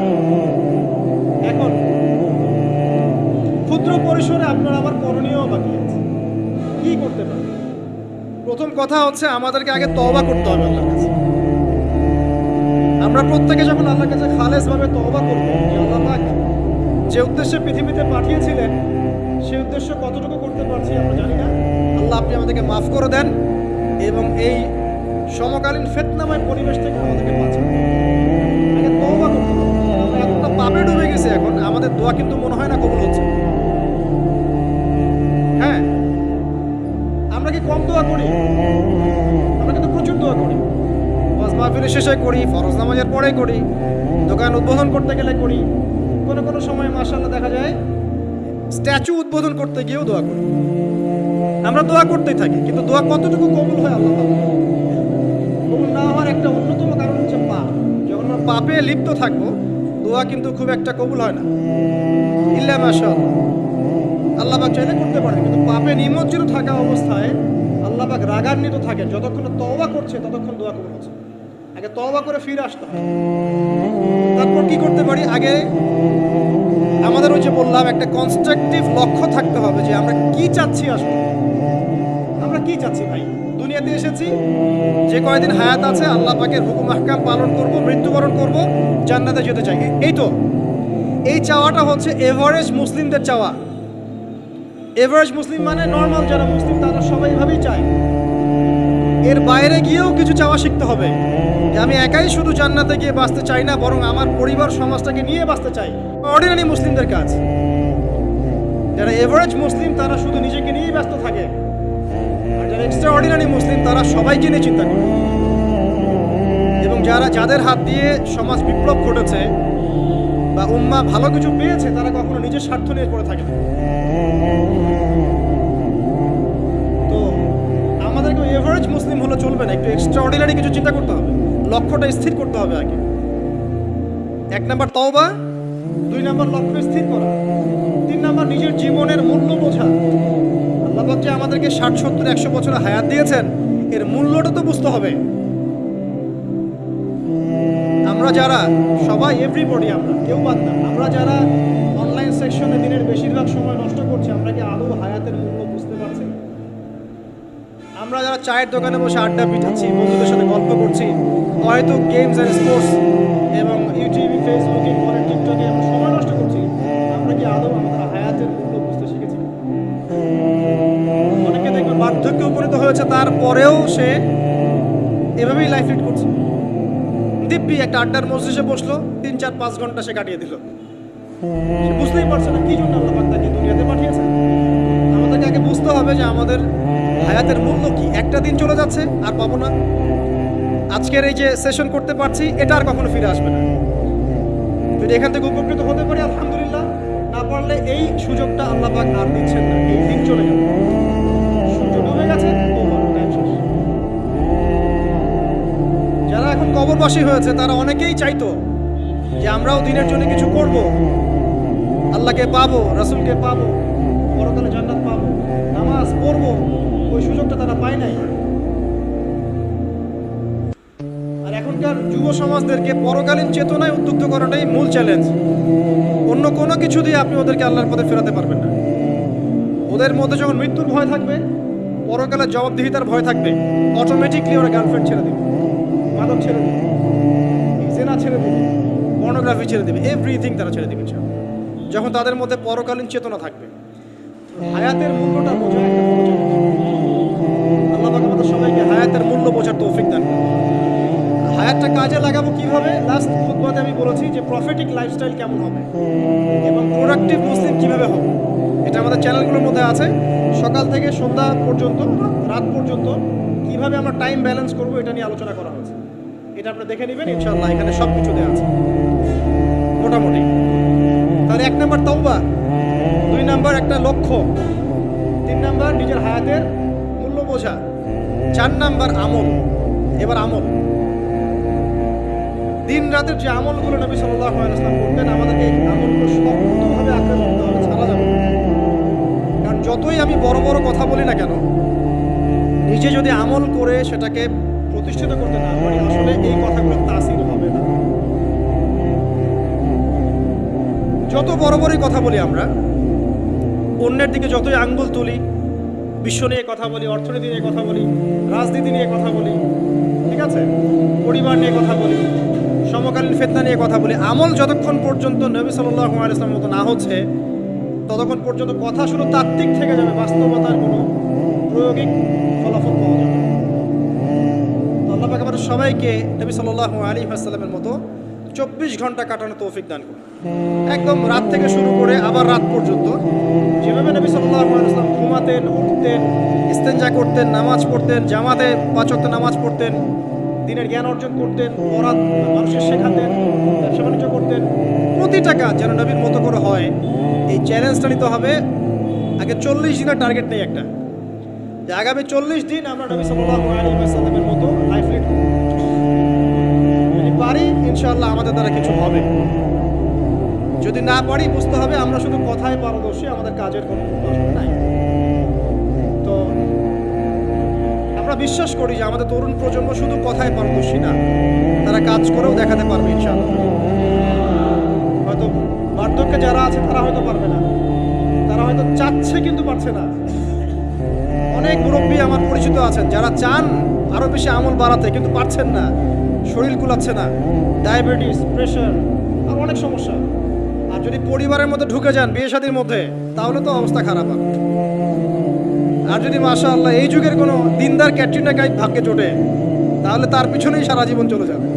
এখন ক্ষুদ্র পরিসরে আপনার আবার করণীয় বাকি আছে। কি করতে পারে? প্রথম কথা হচ্ছে আমাদেরকে আগে তওবা করতে হবে আল্লাহর কাছে। আমরা প্রত্যেকে যখন আল্লাহর কাছে খালেসভাবে তওবা করব, যে আল্লাহ পাক যে উদ্দেশ্যে পৃথিবীতে পাঠিয়েছিলেন সেই উদ্দেশ্য কতটুকু করতে পারছি আমরা জানি না। আল্লাহ আপনি আমাদেরকে মাফ করে দেন এবং এই সমকালীন ফিতনাময় পরিবেশ থেকে আমাদেরকে বাঁচান। আগে তওবা করতে হবে। আমরা এতটা পাপে ডুবে গেছি এখন, আমাদের দোয়া কিন্তু মনে হয় না কবুল হচ্ছে। হ্যাঁ, আমরা কি কম দোয়া করি? আমরা কিন্তু প্রচুর দোয়া করি। ওয়াজ মাহফিলের শেষে করি, ফরজ নামাজের পরে করি, দোকান উদ্বোধন করতে গেলে করি, কোনো সময় মাশাআল্লাহ দেখা যায় স্ট্যাচু উদ্বোধন করতে গিয়েও দোয়া করি। আমরা দোয়া করতেই থাকি, কিন্তু দোয়া কতটুকু কবুল হয় আল্লাহ পাক। কবুল না হওয়ার একটা অন্যতম কারণ হচ্ছে পাপ। যখন আমরা পাপে লিপ্ত থাকবো, দোয়া কিন্তু খুব একটা কবুল হয় না। ইল্লা মাশাআল্লাহ, আল্লাহ পাক চাইলে করতে পারেন, কিন্তু পাপে নিমজ্জিত থাকা অবস্থায় আল্লাহ পাক রাগান্বিত থাকেন। যতক্ষণ তওবা করছে ততক্ষণ দোয়া কবুল হচ্ছে। আগে তওবা করে ফিরে আসতে হয়। তারপর কি করতে পারি? আগে আমাদের ওই যে বললাম, একটা কনস্ট্রাকটিভ লক্ষ্য থাকতে হবে যে আমরা কি চাচ্ছি। আসলে আমরা কি চাচ্ছি? ভাই, দুনিয়াতে এসেছি, যে কয়দিন হায়াত আছে আল্লাহ পাকের হুকুম আহকাম পালন করব, মৃত্যুবরণ করব, জান্নাতে যেতে চাই। এই চাওয়াটা হচ্ছে এভারেজ মুসলিমদের চাওয়া। এভারেজ মুসলিম মানে নর্মাল যারা মুসলিম তারা সবাই এভাবেই চায়। এর বাইরে গিয়েও কিছু চাওয়া শিখতে হবে, যে আমি একাই শুধু জান্নাতে গিয়ে বাঁচতে চাই না, বরং আমার পরিবার সমাজটাকে নিয়ে বাঁচতে চাই। অর্ডিনারি মুসলিমদের কাজ। যারা এভারেজ মুসলিম তারা শুধু নিজেকে নিয়েই ব্যস্ত থাকে, আর যারা এক্সট্রা অর্ডিনারি মুসলিম তারা সবাইকে নিয়ে চিন্তা করে। এবং যাদের হাত দিয়ে সমাজ বিপ্লব ঘটেছে বা উম্মাহ ভালো কিছু পেয়েছে, তারা কখনো নিজের স্বার্থ নিয়ে পড়ে থাকে না। তো আমাদেরকে এভারেজ মুসলিম হলে চলবে না, একটু এক্সট্রা অর্ডিনারি কিছু চিন্তা করতে হবে, লক্ষ্যটা স্থির করতে হবে আগে। 1 নাম্বার তওবা, 2 নাম্বার লক্ষ্য স্থির করা, 3 নাম্বার নিজের জীবনের মূল্য বোঝা। আল্লাহ পাক যে আমাদেরকে 60, 70, 100 বছরের হায়াত দিয়েছেন, এর মূল্যটা তো বুঝতে হবে। আমরা যারা সবাই, এভরিবডি, আমরা কেউ বাদ না, আমরা যারা অনলাইন সেকশনে দিনের বেশিরভাগ সময় নষ্ট করছি, আমরা কি আদৌ হায়াতের মূল্য বুঝতে পারছি? আমরা যারা চায়ের দোকানে বসে আড্ডা পিটাচ্ছি, বন্ধুদের সাথে গল্প করছি, হয়তো গেমস অ্যান্ড স্পোর্টস এবং ইউটিউবে, ফেসবুকে, টিকটকে আমরা সময় নষ্ট করছি, আমরা কি আদৌ আমাদের হায়াতের মূল্য বুঝতে শিখেছি? অনেকে দেখবেন বার্ধক্যে উপনীত হয়েছে, তারপরেও সে এভাবেই লাইফ লিড করছে। দিব্যি একটা আড্ডার মজলিসে বসলো, 3, 4, 5 ঘন্টা সে কাটিয়ে দিল। সে বুঝতেই পারছে না কি জন্য আল্লাহ পাক তাকে দুনিয়াতে পাঠিয়েছে। আমাদেরকে আগে বুঝতে হবে যে আমাদের হায়াতের মূল্য কি। একটা দিন চলে যাচ্ছে, আর পাবো না। আজকের এই যে সেশন করতে পারছি, এটা আর কখনো ফিরে আসবে না। যদি এখান থেকে উপকৃত হতে পারি আলহামদুলিল্লাহ, না পারলে এই সুযোগটা আল্লাহ পাক আর দিচ্ছেন না। এই দিন চলে যাবে, সূর্য ডুবে গেছে, টাইম শেষ। যারা এখন কবরবাসী হয়েছে তারা অনেকেই চাইতো যে আমরাও দিনের জন্য কিছু করব, আল্লাহকে পাবো, রাসূলকে পাবো, পরকালে জান্নাত পাবো, নামাজ করব, ওই সুযোগটা তারা পায় নাই। আর এখনকার যুব সমাজদেরকে পরকালীন চেতনায় উদ্বুদ্ধ করাটাই মূল চ্যালেঞ্জ। অন্য কোনো কিছু দিয়ে আপনি ওদেরকে আল্লাহর পথে ফেরাতে পারবেন না। ওদের মধ্যে যখন মৃত্যুর ভয় থাকবে, পরকালের জবাবদিহিতার ভয় থাকবে, অটোমেটিকলি ওরা গার্লফ্রেন্ড ছেড়ে দেবে, মাদক ছেড়ে দেবে, জেনা ছেড়ে দেবে, পর্নোগ্রাফি ছেড়ে দেবে, এভরিথিং তারা ছেড়ে দেবে যখন তাদের মধ্যে পরকালীন চেতনা থাকবে। হায়াতের মূল্যটা বোঝা একটা বড় চ্যালেঞ্জ। আল্লাহ পাক আমাদের সবাইকে হায়াতের মূল্য বোঝার তৌফিক দান করুন। হায়াতটা কাজে লাগাবো কিভাবে? লাস্ট খুতবাতে আমি বলেছি যে প্রফেটিক লাইফস্টাইল কেমন হবে এবং প্রোডাক্টিভ মুসলিম কিভাবে হবে, এটা আমাদের চ্যানেলগুলোর মধ্যে আছে। সকাল থেকে সন্ধ্যা পর্যন্ত, রাত পর্যন্ত কিভাবে আমরা টাইম ব্যালেন্স করবো এটা নিয়ে আলোচনা করা হয়েছে। এটা আপনারা দেখে নেবেন ইনশাআল্লাহ, এখানে সব কিছু দেওয়া আছে মোটামুটি। তাহলে 1 নাম্বার তাওবা, 2 নাম্বার একটা লক্ষ্য, 3 নাম্বার নিজের হায়াতের মূল্য বোঝা, 4 নাম্বার আমল। এবার আমল, দিন রাতের যে আমলগুলো নবী সাল্লাল্লাহু আলাইহি ওয়াসাল্লাম করতেন, আমাদেরকে এই আমলগুলো শক্তভাবে আঁকড়ে ধরতে হবে, ছাড়া যাবে না। কারণ যতই আমি বড় বড় কথা বলি না কেন, নিজে যদি আমল করে সেটাকে প্রতিষ্ঠিত করতে না পারি, আসলে এই কথাগুলো তাসির হবে না। যত বড় বড়ই কথা বলি আমরা, অন্যের দিকে যতই আঙ্গুল তুলি, বিশ্ব নিয়ে কথা বলি, অর্থনীতি নিয়ে কথা বলি, রাজনীতি নিয়ে কথা বলি, ঠিক আছে, পরিবার নিয়ে কথা বলি, সমকালীন ফিতনা নিয়ে কথা বলি, আমল যতক্ষণ পর্যন্ত নবী সাল্লাল্লাহু আলাইহি ওয়াসাল্লামের মতো না হচ্ছে, ততক্ষণ পর্যন্ত কথা শুধু তাত্ত্বিক থেকে যাবে, বাস্তবতার কোনো প্রায়োগিক ফলাফল পাওয়া যাবে। তো আল্লাহ পাক আমাদের সবাইকে নবী সাল্লাল্লাহু আলাইহি ওয়াসাল্লামের মতো 24 ঘন্টা কাটানোর তৌফিক দান করুন। একদম রাত থেকে শুরু করে আবার রাত পর্যন্ত যেভাবে নবী সাল্লাল্লাহু আলাইহি ওয়াসাল্লাম ঘুমাতেন, উঠতেন, ইস্তেনজা করতেন, নামাজ পড়তেন, জামাতে 5 ওয়াক্ত নামাজ পড়তেন, দিনের জ্ঞান অর্জন করতেন, পড়ান, মানুষের শেখাতেন, ব্যবসা বাণিজ্য করতেন, প্রতিটা কাজ যেন নবীর মতো করে হয়, এই চ্যালেঞ্জটা নিতে হবে। আগে 40 দিনের টার্গেট নেই একটা, যে আগামী 40 দিন আমরা নবী সাল্লাল্লাহু আলাইহি ওয়াসাল্লামের মতো লাইফ লিড করব। যদি পারি ইনশাআল্লাহ আমাদের দ্বারা কিছু হবে, যদি না পারি বুঝতে হবে আমরা শুধু কথায় পারদর্শী, আমাদের কাজের কোনো আসলে নাই। তো আমরা বিশ্বাস করি যে আমাদের তরুণ প্রজন্ম শুধু কথায় পারদর্শী না, তারা কাজ করেও দেখাতে পারবে ইনশাআল্লাহ। হয়তো বার্ধক্যে যারা আছে তারা হয়তো পারবে না, তারা হয়তো চাচ্ছে কিন্তু পারছে না। অনেক মুরব্বী আমার পরিচিত আছেন যারা চান আরো বেশি আমল বাড়াতে, কিন্তু পারছেন না, শরীর কুলাচ্ছে না, ডায়াবেটিস, প্রেশার আর অনেক সমস্যা। আর যদি পরিবারের মধ্যে ঢুকে যান, বিয়ে শাদীর মধ্যে, তাহলে তো অবস্থা খারাপ হবে। আর যদি মাশাআল্লাহ এই যুগের কোনো দিনদার ক্যাটরিনা কাইফ ভাগ্যে জোটে, তাহলে তার পিছনেই সারা জীবন চলে যাবে।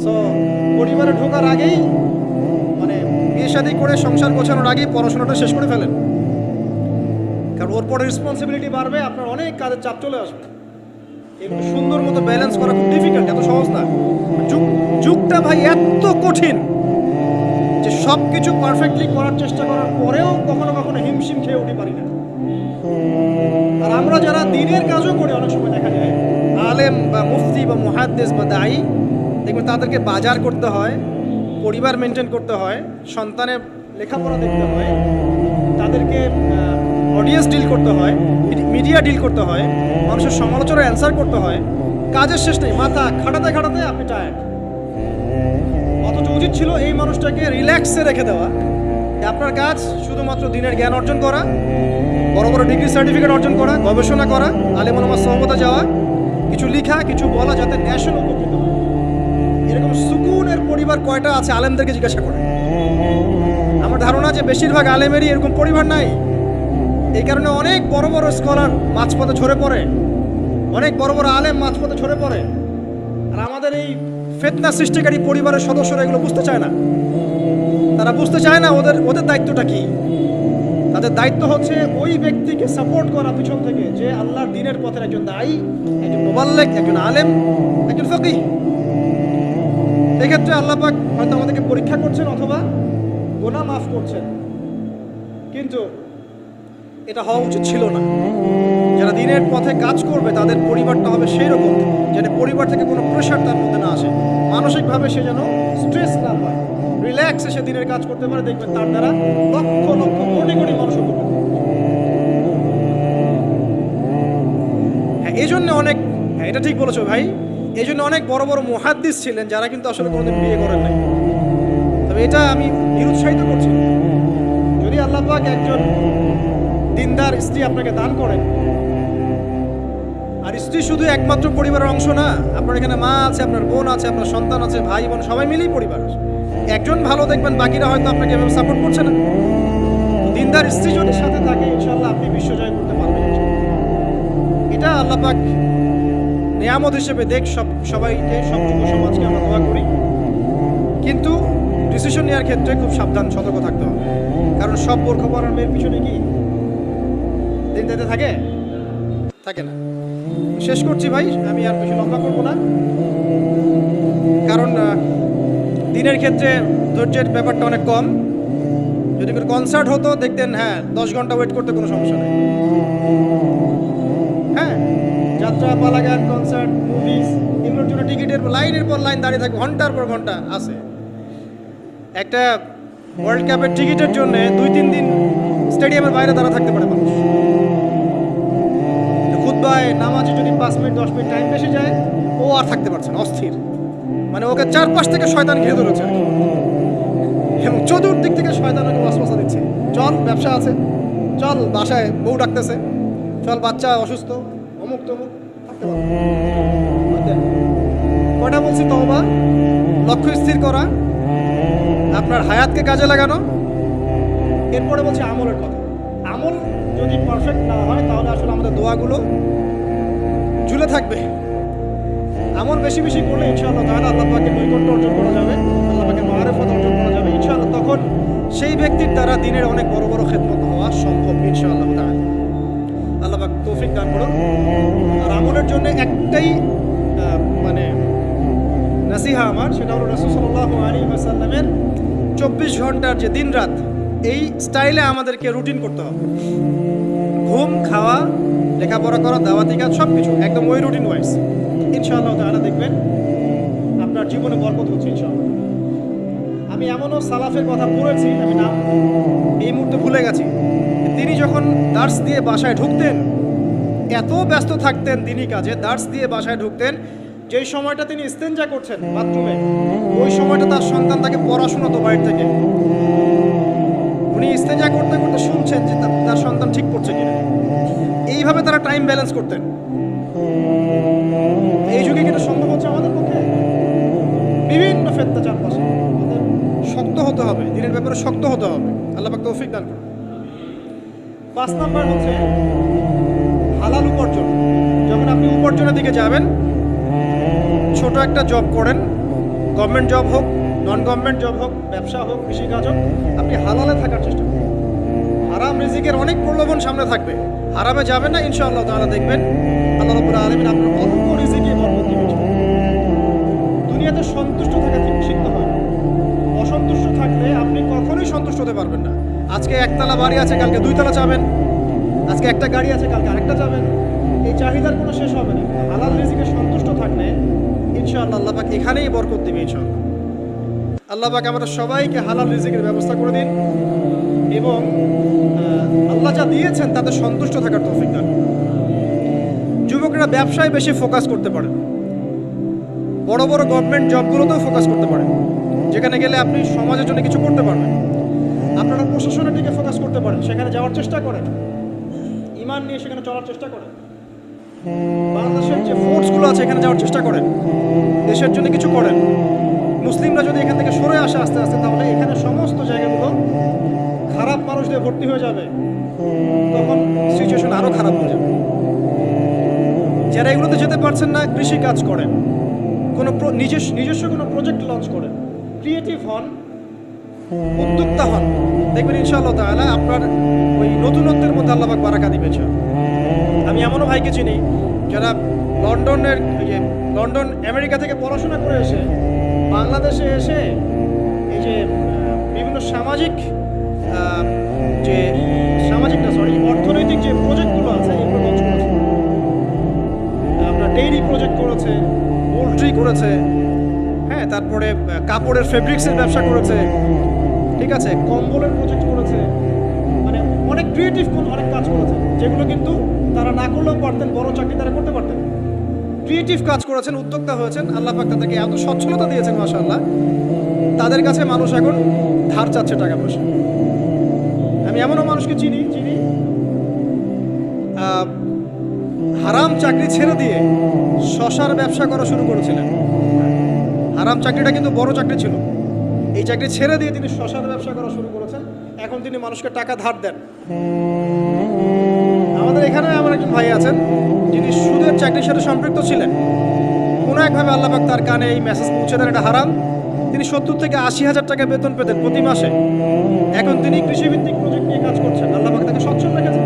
সো পরিবারে ঢোকার আগেই, মানে বিয়ে শাদী করে সংসার গোছানোর আগেই পড়াশোনাটা শেষ করে ফেলেন, কারণ ওর পরে রেসপন্সিবিলিটি বাড়বে, আপনার অনেক কাজের চাপ চলে আসবে। এগুলো সুন্দর মতো ব্যালেন্স করা খুব ডিফিকাল্ট, এত সহজ না। যুগটা ভাই এত কঠিন যে সব কিছু পারফেক্টলি করার চেষ্টা করার পরেও কখনো কখনো হিমশিম খেয়ে উঠে পারি না। আর আমরা যারা দিনের কাজও করি, অনেক সময় দেখা যায় আলেম বা মুফতি বা মুহাদ্দিস বা দায়ী, দেখবেন তাদেরকে বাজার করতে হয়, পরিবার মেনটেন করতে হয়, সন্তানের লেখাপড়া দেখতে হয়, তাদেরকে অডিয়েন্স ডিল করতে হয়, মিডিয়া ডিল করতে হয়, মানুষের সমালোচনার অ্যান্সার করতে হয়। কাজের শেষ নেই, মাথা খাটাতে খাটাতে আপনি টায়ার্ড। অথচ উচিত ছিল এই মানুষটাকে রিল্যাক্সে রেখে দেওয়া, আপনার কাজ শুধুমাত্র দিনের জ্ঞান অর্জন করা, বড় বড় ডিগ্রি সার্টিফিকেট অর্জন করা, গবেষণা করা, আলেম ওলামার সহবতে যাওয়া, কিছু লেখা, কিছু বলা, যাতে ন্যাশন উপকৃত হয়। এরকম সুকুনের পরিবার কয়টা আছে আলেমদেরকে জিজ্ঞাসা করে। আমার ধারণা যে বেশিরভাগ আলেমেরই এরকম পরিবার নাই। এই কারণে অনেক বড় বড় স্কলার মাঝপথে ঝরে পড়ে, অনেক বড় বড় আলেম মাঝপথে ঝরে পড়ে। আর আমাদের এই ফিতনা সৃষ্টিকারী পরিবারের সদস্যরা এগুলো বুঝতে চায় না। তারা বুঝতে চায় না ওদের দায়িত্বটা কি। তাদের দায়িত্ব হচ্ছে ওই ব্যক্তিকে সাপোর্ট করা পিছন থেকে, যে আল্লাহর দ্বীনের পথের একজন দায়ী, একজন মুবাল্লিগ, একজন আলেম, একজন ফকিহ। এক্ষেত্রে আল্লাহ পাক হয়তো আমাদেরকে পরীক্ষা করছেন অথবা গুনাহ মাফ করছেন, কিন্তু এটা হওয়া উচিত ছিল না। যারা দিনের পথে কাজ করবে তাদের পরিবারটা হবে সেই রকম যেন পরিবার থেকে কোনো প্রেশার তার মধ্যে না আসে, মানসিকভাবে সে যেন স্ট্রেস না পায়, রিল্যাক্সে সে দিনের কাজ করতে পারে। দেখবেন তার দ্বারা লক্ষ লক্ষ কোটি কোটি মানুষ উপকৃত। এই জন্য অনেক, হ্যাঁ এটা ঠিক বলেছো ভাই, এই জন্য অনেক বড় বড় মুহাদ্দিস ছিলেন যারা কিন্তু আসলে কোনোদিন বিয়ে করেন নাই। তবে এটা আমি নিরুৎসাহিত করছি। যদি আল্লাহ পাক একজন দিনদার স্ত্রী আপনাকে দান করেন, আর স্ত্রী শুধু একমাত্র পরিবারের অংশ না, আপনার এখানে মা আছে, আপনার বোন আছে, আপনার সন্তান আছে, ভাই বোন সবাই মিলেই পরিবার। একজন ভালো দেখবেন, বাকিরা হয়তো আপনাকে এভাবে সাপোর্ট করছে না। দিনদার স্ত্রী যদি সাথে থাকে ইনশাআল্লাহ আপনি বিশ্ব জয় করতে পারবেন। এটা আল্লাহ পাক নিয়ামত হিসেবে দেখ সবাইকে, সব যুব সমাজকে আমরা দোয়া করি। কিন্তু ডিসিশন নেওয়ার ক্ষেত্রে খুব সাবধান, সতর্ক থাকতে হবে। কারণ সব বোরখা পরার মেয়ের পিছনে কি দিন যেতে থাকে না। শেষ করছি ভাই, আমি আর বেশি লম্বা করবো না। কারণ দিনের ক্ষেত্রে ধৈর্যের ব্যাপারটা অনেক কম। যদি কোনো কনসার্ট হতো দেখতেন, হ্যাঁ 10 ঘন্টা ওয়েট করতে কোনো সমস্যা নেই। হ্যাঁ, যাত্রা, পালা গান, কনসার্ট, মুভিজ, এগুলোর জন্য টিকিটের লাইনের পর লাইন দাঁড়িয়ে থাকে, ঘন্টার পর ঘন্টা আছে। একটা ওয়ার্ল্ড কাপের টিকিটের জন্য 2-3 দিন স্টেডিয়ামের বাইরে দাঁড়া থাকতে পারে মানুষ। খুতবায় নামাজে যদি 5 মিনিট 10 মিনিট টাইম বেশি যায়, ও আর থাকতে পারছে না, অস্থির। মানে ওকে চারপাশ থেকে শয়তান ঘিরে ধরেছে আর কি, এবং চতুর্দিক থেকে শয়তান ওকে ওয়াসওয়াসা দিচ্ছে। চল ব্যবসা আছে, চল বাসায় বউ ডাকতেছে, চল বাচ্চা অসুস্থ, অমুক তমুক, থাকতে পারবে। কয়টা বলছি? তওবা, লক্ষ্য স্থির করা, আপনার হায়াতকে কাজে লাগানো। এরপরে বলছি আমলের কথা। আমল যদি পারফেক্ট না হয় তাহলে আসলে আমাদের দোয়াগুলো ঝুলে থাকবে। আমল বেশি বেশি করলে ইনশাআল্লাহ তাআলা আল্লাহ পাকের নৈকট্য অর্জন করা যাবে, আল্লাহ পাকের মারিফত অর্জন করা যাবে ইনশাআল্লাহ। তখন সেই ব্যক্তির দ্বারা দিনের অনেক বড় বড় খেদমত হওয়া সম্ভব ইনশাআল্লাহ তাআলা। আল্লাহ পাক তৌফিক দান করুন। আর আমলের জন্য একটাই মানে নাসিহা আমার, সেটা হলো রাসূল সাল্লাল্লাহু আলাইহি ওয়াসাল্লামের 24 ঘন্টার যে দিন রাত, এই স্টাইলে আমাদেরকে রুটিন করতে হবে। ঘুম, খাওয়া, লেখাপড়া করা, দাওয়াতি কাজ সব কিছু একদম ওই রুটিন ওয়াইজ। ইনশাআল্লাহ তাআলা দেখবেন আপনার জীবনে বরকত হচ্ছে ইনশাআল্লাহ। আমি এমনও সালাফের কথা পড়েছি, আমি নাম এই মুহূর্তে ভুলে গেছি। তিনি যখন দার্স দিয়ে বাসায় ঢুকতেন, এত ব্যস্ত থাকতেন দিনই কাজে, দার্স দিয়ে বাসায় ঢুকতেন, যেই সময়টা তিনি ইস্তেঞ্জা করছেন বাথরুমে, ওই সময়টা তার সন্তান তাকে পড়াশোনা তো বাইরে থেকে, উনি ইস্তেঞ্জা করতে করতে শুনছেন যে তার সন্তান ঠিক করছে কিনা। এইভাবে তারা টাইম ব্যালেন্স করতেন। এই যুগে কিন্তু সম্ভব হচ্ছে আমাদের পক্ষে? বিভিন্ন ফেতনা চারপাশে, আমাদের শক্ত হতে হবে, দিনের ব্যাপারে শক্ত হতে হবে। আল্লাহ পাক তৌফিক দান করুন। 5 নাম্বার হচ্ছে হালাল উপার্জন। যখন আপনি উপার্জনের দিকে যাবেন, ছোট একটা জব করেন, গভর্নমেন্ট জব হোক, নন গভর্নমেন্ট জব হোক, ব্যবসা হোক, কৃষিকাজ হোক, আপনি হালালে থাকার চেষ্টা করুন। হারাম রিজিকের অনেক প্রলোভন সামনে থাকবে, হারামে যাবেন না ইনশাআল্লাহ তাআলা দেখবেন আল্লাহ রাব্বুল আলামিন আপনার অল্প রিজিকে বরকত দিবেন। দুনিয়াতে সন্তুষ্ট থাকা শিখতে হয়। অসন্তুষ্ট থাকলে আপনি কখনোই সন্তুষ্ট হতে পারবেন না। আজকে একতলা বাড়ি আছে, কালকে 2 তলা চাবেন। আজকে একটা গাড়ি আছে, কালকে আরেকটা চাবেন। এই চাহিদার কোনো শেষ হবে না। হালাল রিজিকে সন্তুষ্ট থাকলে ইনশাআল্লাহ আল্লাহ পাক এখানেই বরকত দিবে ইনশাআল্লাহ। আল্লাহ পাক আমাদের সবাইকে হালাল রিজিকের ব্যবস্থা করে দিন এবং আল্লাহ যা দিয়েছেন তাতে সন্তুষ্ট থাকার তৌফিক দান। যুবকরা ব্যবসায় বেশি ফোকাস করতে পারে, বড় বড় গভর্নমেন্ট জবগুলোতেও ফোকাস করতে পারে, যেখানে গেলে আপনি সমাজের জন্য কিছু করতে পারবেন। আপনারা প্রশাসনের দিকে ফোকাস করতে পারেন, সেখানে যাওয়ার চেষ্টা করেন, ইমান নিয়ে সেখানে চলার চেষ্টা করেন। বাংলাদেশের যে ফোর্সগুলো আছে এখানে যাওয়ার চেষ্টা করেন, দেশের জন্য কিছু করেন। মুসলিমরা যদি এখান থেকে সরে আসে আস্তে আস্তে, তাহলে এখানে সমস্ত জায়গাগুলো খারাপ মানুষ দিয়ে ভর্তি হয়ে যাবে, তখন সিচুয়েশন আরও খারাপ হয়ে যাবে। যারা এগুলোতে যেতে পারছেন না, কৃষি কাজ করেন, কোনো নিজস্ব কোনো প্রজেক্ট লঞ্চ করেন, ক্রিয়েটিভ হন, উদ্যোক্তা হন, দেখবেন ইনশাআল্লাহ তাআলা আপনার ওই নতুনত্বের মধ্যে আল্লাহ পাক বারাকা দিবেন। আমি এমনও ভাইকে চিনি যারা লন্ডন আমেরিকা থেকে পড়াশোনা করে এসে বাংলাদেশে এসে এই যে বিভিন্ন অর্থনৈতিক যে প্রজেক্টগুলো আছে এগুলো লঞ্চ করেছে। আপনার ডেইরি প্রজেক্ট করেছে, পোলট্রি করেছে, হ্যাঁ, তারপরে কাপড়ের ফেব্রিক্সের ব্যবসা করেছে, ঠিক আছে, কম্বলের প্রজেক্ট করেছে, মানে অনেক ক্রিয়েটিভ অনেক কাজ করেছে, যেগুলো কিন্তু তারা না করলেও পারতেন, বড় চাকরি তারা করতে পারতেন। ক্রিয়েটিভ কাজ করেছেন, উদ্যোক্তা হয়েছেন, আল্লাহ পাক তাদেরকে এত সচ্ছলতা দিয়েছেন মাশাআল্লাহ, তাদের কাছে মানুষ এখন ধার চাচ্ছে টাকা পয়সা। আমি এমনও মানুষকে চিনি যিনি হারাম চাকরি ছেড়ে দিয়ে শশার ব্যবসা করা শুরু করেছিলেন। হারাম চাকরিটা কিন্তু বড় চাকরি ছিল, এই চাকরি ছেড়ে দিয়ে তিনি শশার ব্যবসা করা শুরু করেছেন। এখন তিনি মানুষকে টাকা ধার দেন। আমাদের এখানে এমন একজন ভাই আছেন যিনি সুদের চাকরির সাথে সম্পৃক্ত ছিলেন। কোনো একভাবে আল্লাহ পাক তার কানে এই মেসেজ পৌঁছে দেন এটা হারাম। তিনি 70 থেকে 80 হাজার টাকা বেতন পেতেন প্রতি মাসে। এখন তিনি কৃষিভিত্তিক প্রজেক্ট নিয়ে কাজ করছেন। আল্লাহ পাক তাকে সচ্ছল রেখেছেন।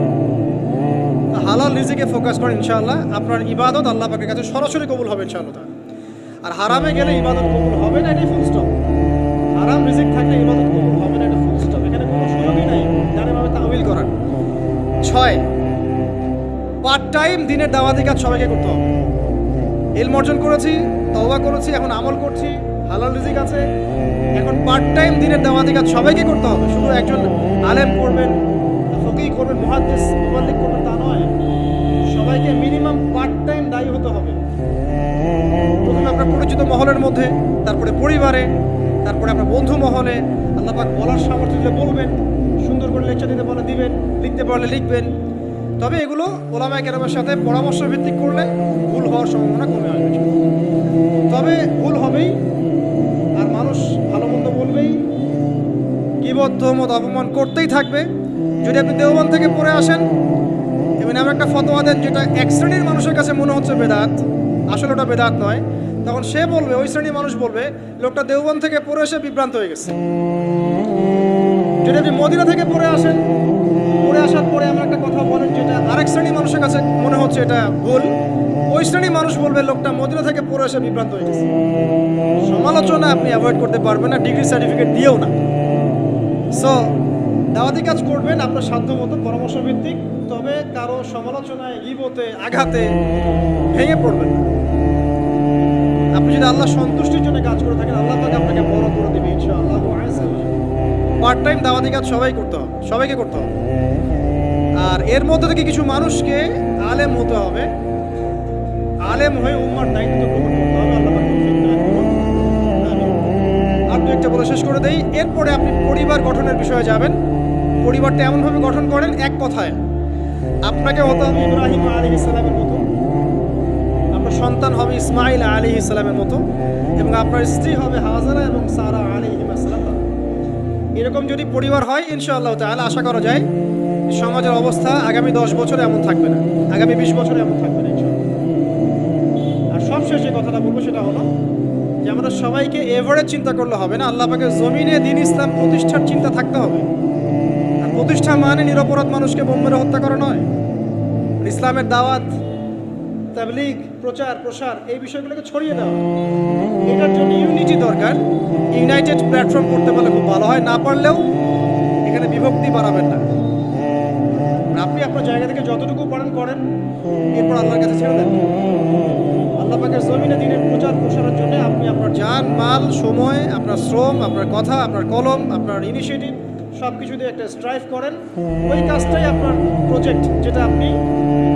হালাল রিজিকে ফোকাস করেন, ইনশাআল্লাহ আপনার ইবাদত আল্লাহ পাকের কাছে সরাসরি কবুল হবে ইনশাআল্লাহ। আর হারামে গেলে ইবাদত কবুল হবে না, এটাই ফুল স্টপ। হারাম রিজিক থাকলে ইবাদত কবুল হবে না, এটা ফুল স্টপ। এখানে কোনো সুযোগই নাই জানেভাবে তাহবিল করার। 6, পার্ট টাইম দিনের দাওয়াতি কাজ সবাইকে করতে হবে। ইলম অর্জন করেছি, তওবা করেছি, এখন আমল করছি, হালাল রিজিক আছে, এখন পার্ট টাইম দিনের দাওয়াতি কাজ সবাইকে করতে হবে। শুধু একজন আলেম করবেন, ফকিহ করবেন, মুহাদ্দিস মুবাল্লিগ করবেন তা নয়, সবাইকে মিনিমাম পার্ট টাইম দায়ী হতে হবে। প্রথমে আপনার পরিচিত মহলের মধ্যে, তারপরে পরিবারে, তারপরে আপনার বন্ধু মহলে। আল্লাহ পাক বলার সামর্থ্য দিলে বলবেন, সুন্দর করে লেকচার দিতে বলে দিবেন, লিখতে পারলে লিখবেন। তবে এগুলো ওলামায়ে কেরামের সাথে পরামর্শ ভিত্তিক করলে ভুল হওয়ার সম্ভাবনা কমে আসবে। তবে ভুল হবেই, আর মানুষ ভালো মন্দ বলবেই, গীবত তহমত অপমান করতেই থাকবে। যদি আপনি দেওবন্দ থেকে পড়ে আসেন এবং এমন একটা ফতোয়া দেন যেটা এক শ্রেণীর মানুষের কাছে মনে হচ্ছে বেদাত, আসলে ওটা বেদাত নয়, তখন সে বলবে, ওই শ্রেণীর মানুষ বলবে লোকটা দেওবন্দ থেকে পড়ে এসে বিভ্রান্ত হয়ে গেছে। যদি আপনি মদিনা থেকে পড়ে আসেন, পড়ে আসার পরে এমন একটা কথা বলেন যেটা আরেক শ্রেণীর মানুষের কাছে মনে হচ্ছে এটা ভুল, ওই শ্রেণীর মানুষ বলবে লোকটা মদিনা থেকে পড়ে এসে বিভ্রান্ত হয়ে গেছে। সমালোচনা আপনি অ্যাভয়েড করতে পারবেন না, ডিগ্রি সার্টিফিকেট দিয়েও না। সো দাওয়াতি কাজ করবেন আপনার সাধ্য মতো, পরামর্শ ভিত্তিক। তবে কারো সমালোচনায়, গীবতে, আঘাতে ভেঙে পড়বেন না। আপনি যদি আল্লাহ সন্তুষ্টির জন্য কাজ করে থাকেন, আল্লাহ তাকে আপনাকে বড় করে দেবে ইনশাআল্লাহ। পার্ট টাইম দাওয়াতি কাজ সবাইকে করতে হবে। আর এর মধ্যে থেকে কিছু মানুষকে আলেম হতে হবে, আলেম হয়ে উম্মার দায়িত্ব গ্রহণ করতে হবে। আল্লাহ পাক তৌফিক দান করুন, আমিন। আর দু একটা বলে শেষ করে দেই। এরপরে আপনি পরিবার গঠনের বিষয়ে যাবেন। পরিবারটা এমনভাবে গঠন করেন, এক কথায় আপনাকে হতে হবে ইব্রাহিম আলাইহিস সালামের মতো, আপনার সন্তান হবে ইসমাইল আলাইহিস সালামের মতো, এবং আপনার স্ত্রী হবে হাজারা এবং সারা আলাইহিস সালাম। এরকম যদি পরিবার হয় ইনশাআল্লাহ তাআলা আশা করা যায় সমাজের অবস্থা আগামী 10 বছরে এমন থাকবে না, আগামী 20 বছরে এমন থাকবে না ইনশাআল্লাহ। আর সবশেষ যে কথাটা বলবো সেটা হলো যে আমাদের সবাইকে এভারেজ চিন্তা করলে হবে না, আল্লাহ পাকের জমিনে দ্বীন ইসলাম প্রতিষ্ঠার চিন্তা থাকতে হবে। আর প্রতিষ্ঠা মানে নিরপরাধ মানুষকে বোম মেরে হত্যা করা নয়। ইসলামের দাওয়াত, তাবলীগ, প্রচার প্রসার, এই বিষয়গুলোকে ছড়িয়ে দেওয়া। এটার জন্য ইউনিটি দরকার। ইউনাইটেড প্ল্যাটফর্ম করতে পারলে খুব ভালো হয়, না পারলেও এখানে বিভক্তি বাড়াবেন না। আপনি আপনার জায়গা থেকে যতটুকু পারেন করেন, এরপর আল্লাহর কাছে ছেড়ে দেন। আল্লাহ পাকের জমিনে দ্বীনের প্রচার প্রসারের জন্য আপনি আপনার জান, মাল, সময়, আপনার শ্রম, আপনার কথা, আপনার কলম, আপনার ইনিশিয়েটিভ সব কিছু দিয়ে একটা স্ট্রাইভ করেন। ওই কাজটাই আপনার প্রজেক্ট, যেটা আপনি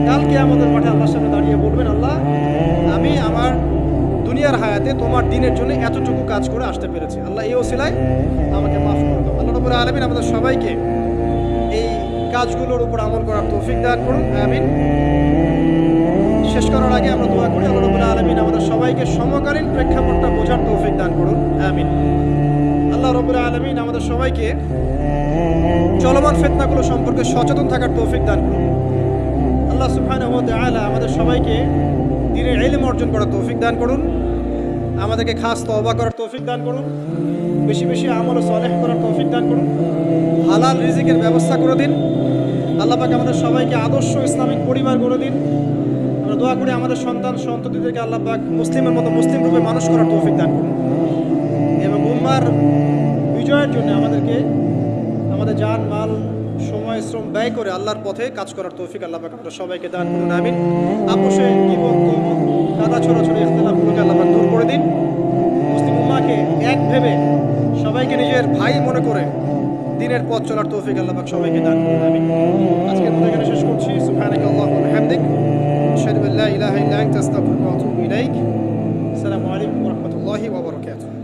কালকে আমাদের মাঠে আল্লাহর সামনে দাঁড়িয়ে বলবেন, আল্লাহ আমি আমার দুনিয়ার হায়াতে তোমার দ্বীনের জন্য এতটুকু কাজ করে আসতে পেরেছি, আল্লাহ এই ওসিলায় আমাকে মাফ করে দাও। আল্লাহ রাব্বুল আলামিন আমাদের সবাইকে এই কাজগুলোর উপর আমল করার তৌফিক দান করুন, আমিন। শেষ করার আগে আমরা দোয়া করি, আল্লাহ রাব্বুল আলামিন আমাদের সবাইকে সমকালীন প্রেক্ষাপটটা বোঝার তৌফিক দান করুন, আমিন। আল্লাহ রাব্বুল আলামিন আমাদের সবাইকে চলমান ফিতনাগুলো সম্পর্কে সচেতন থাকার তৌফিক দান করুন। আল্লাহ সুবহানাহু ওয়া তাআলা আমাদের সবাইকে দ্বীনের ইলম অর্জন করার তৌফিক দান করুন, আমাদেরকে খাস তওবা করার তৌফিক দান করুন, বেশি বেশি আমল সালেহ করার তৌফিক দান করুন, হালাল রিজিকের ব্যবস্থা করে দিন। আল্লাহ পাক আমাদের সবাইকে আদর্শ ইসলামিক পরিবার করে দিন। আমরা দোয়া করি আমাদের সন্তান সন্ততিদেরকে আল্লাহ পাক মুসলিমের মতো মুসলিম রূপে মানুষ করার তৌফিক দান করুন, এবং উম্মার বিজয়ের জন্য আমাদেরকে আমাদের জান, মাল, সময়, শ্রম ব্যয় করে আল্লাহর পথে কাজ করার তৌফিক আল্লাহ পাক আমাদের সবাইকে দান করুন, আমিন। আপোষে গীবত, তহমত, কাদা ছোড়াছড়ি, ইখতিলাফগুলোকে আল্লাহ পাক দূর করে দিন। মুসলিম উম্মাহকে এক ভেবে সবাইকে নিজের ভাই মনে করে দিনের পথ চলার তৌফিক আল্লাহ পাক সবাইকে দান করুন। আমিন। আজকের মতো এখানে শেষ করছি। সুবহানাকাল্লাহু ওয়া বিহামদিক, আশহাদু আল্লা ইলাহা ইল্লা আনতা আস্তাগফিরুকা ওয়া আতুবু ইলাইক। আসসালামু আলাইকুম ওয়া রাহমাতুল্লাহি ওয়া বারাকাতুহু।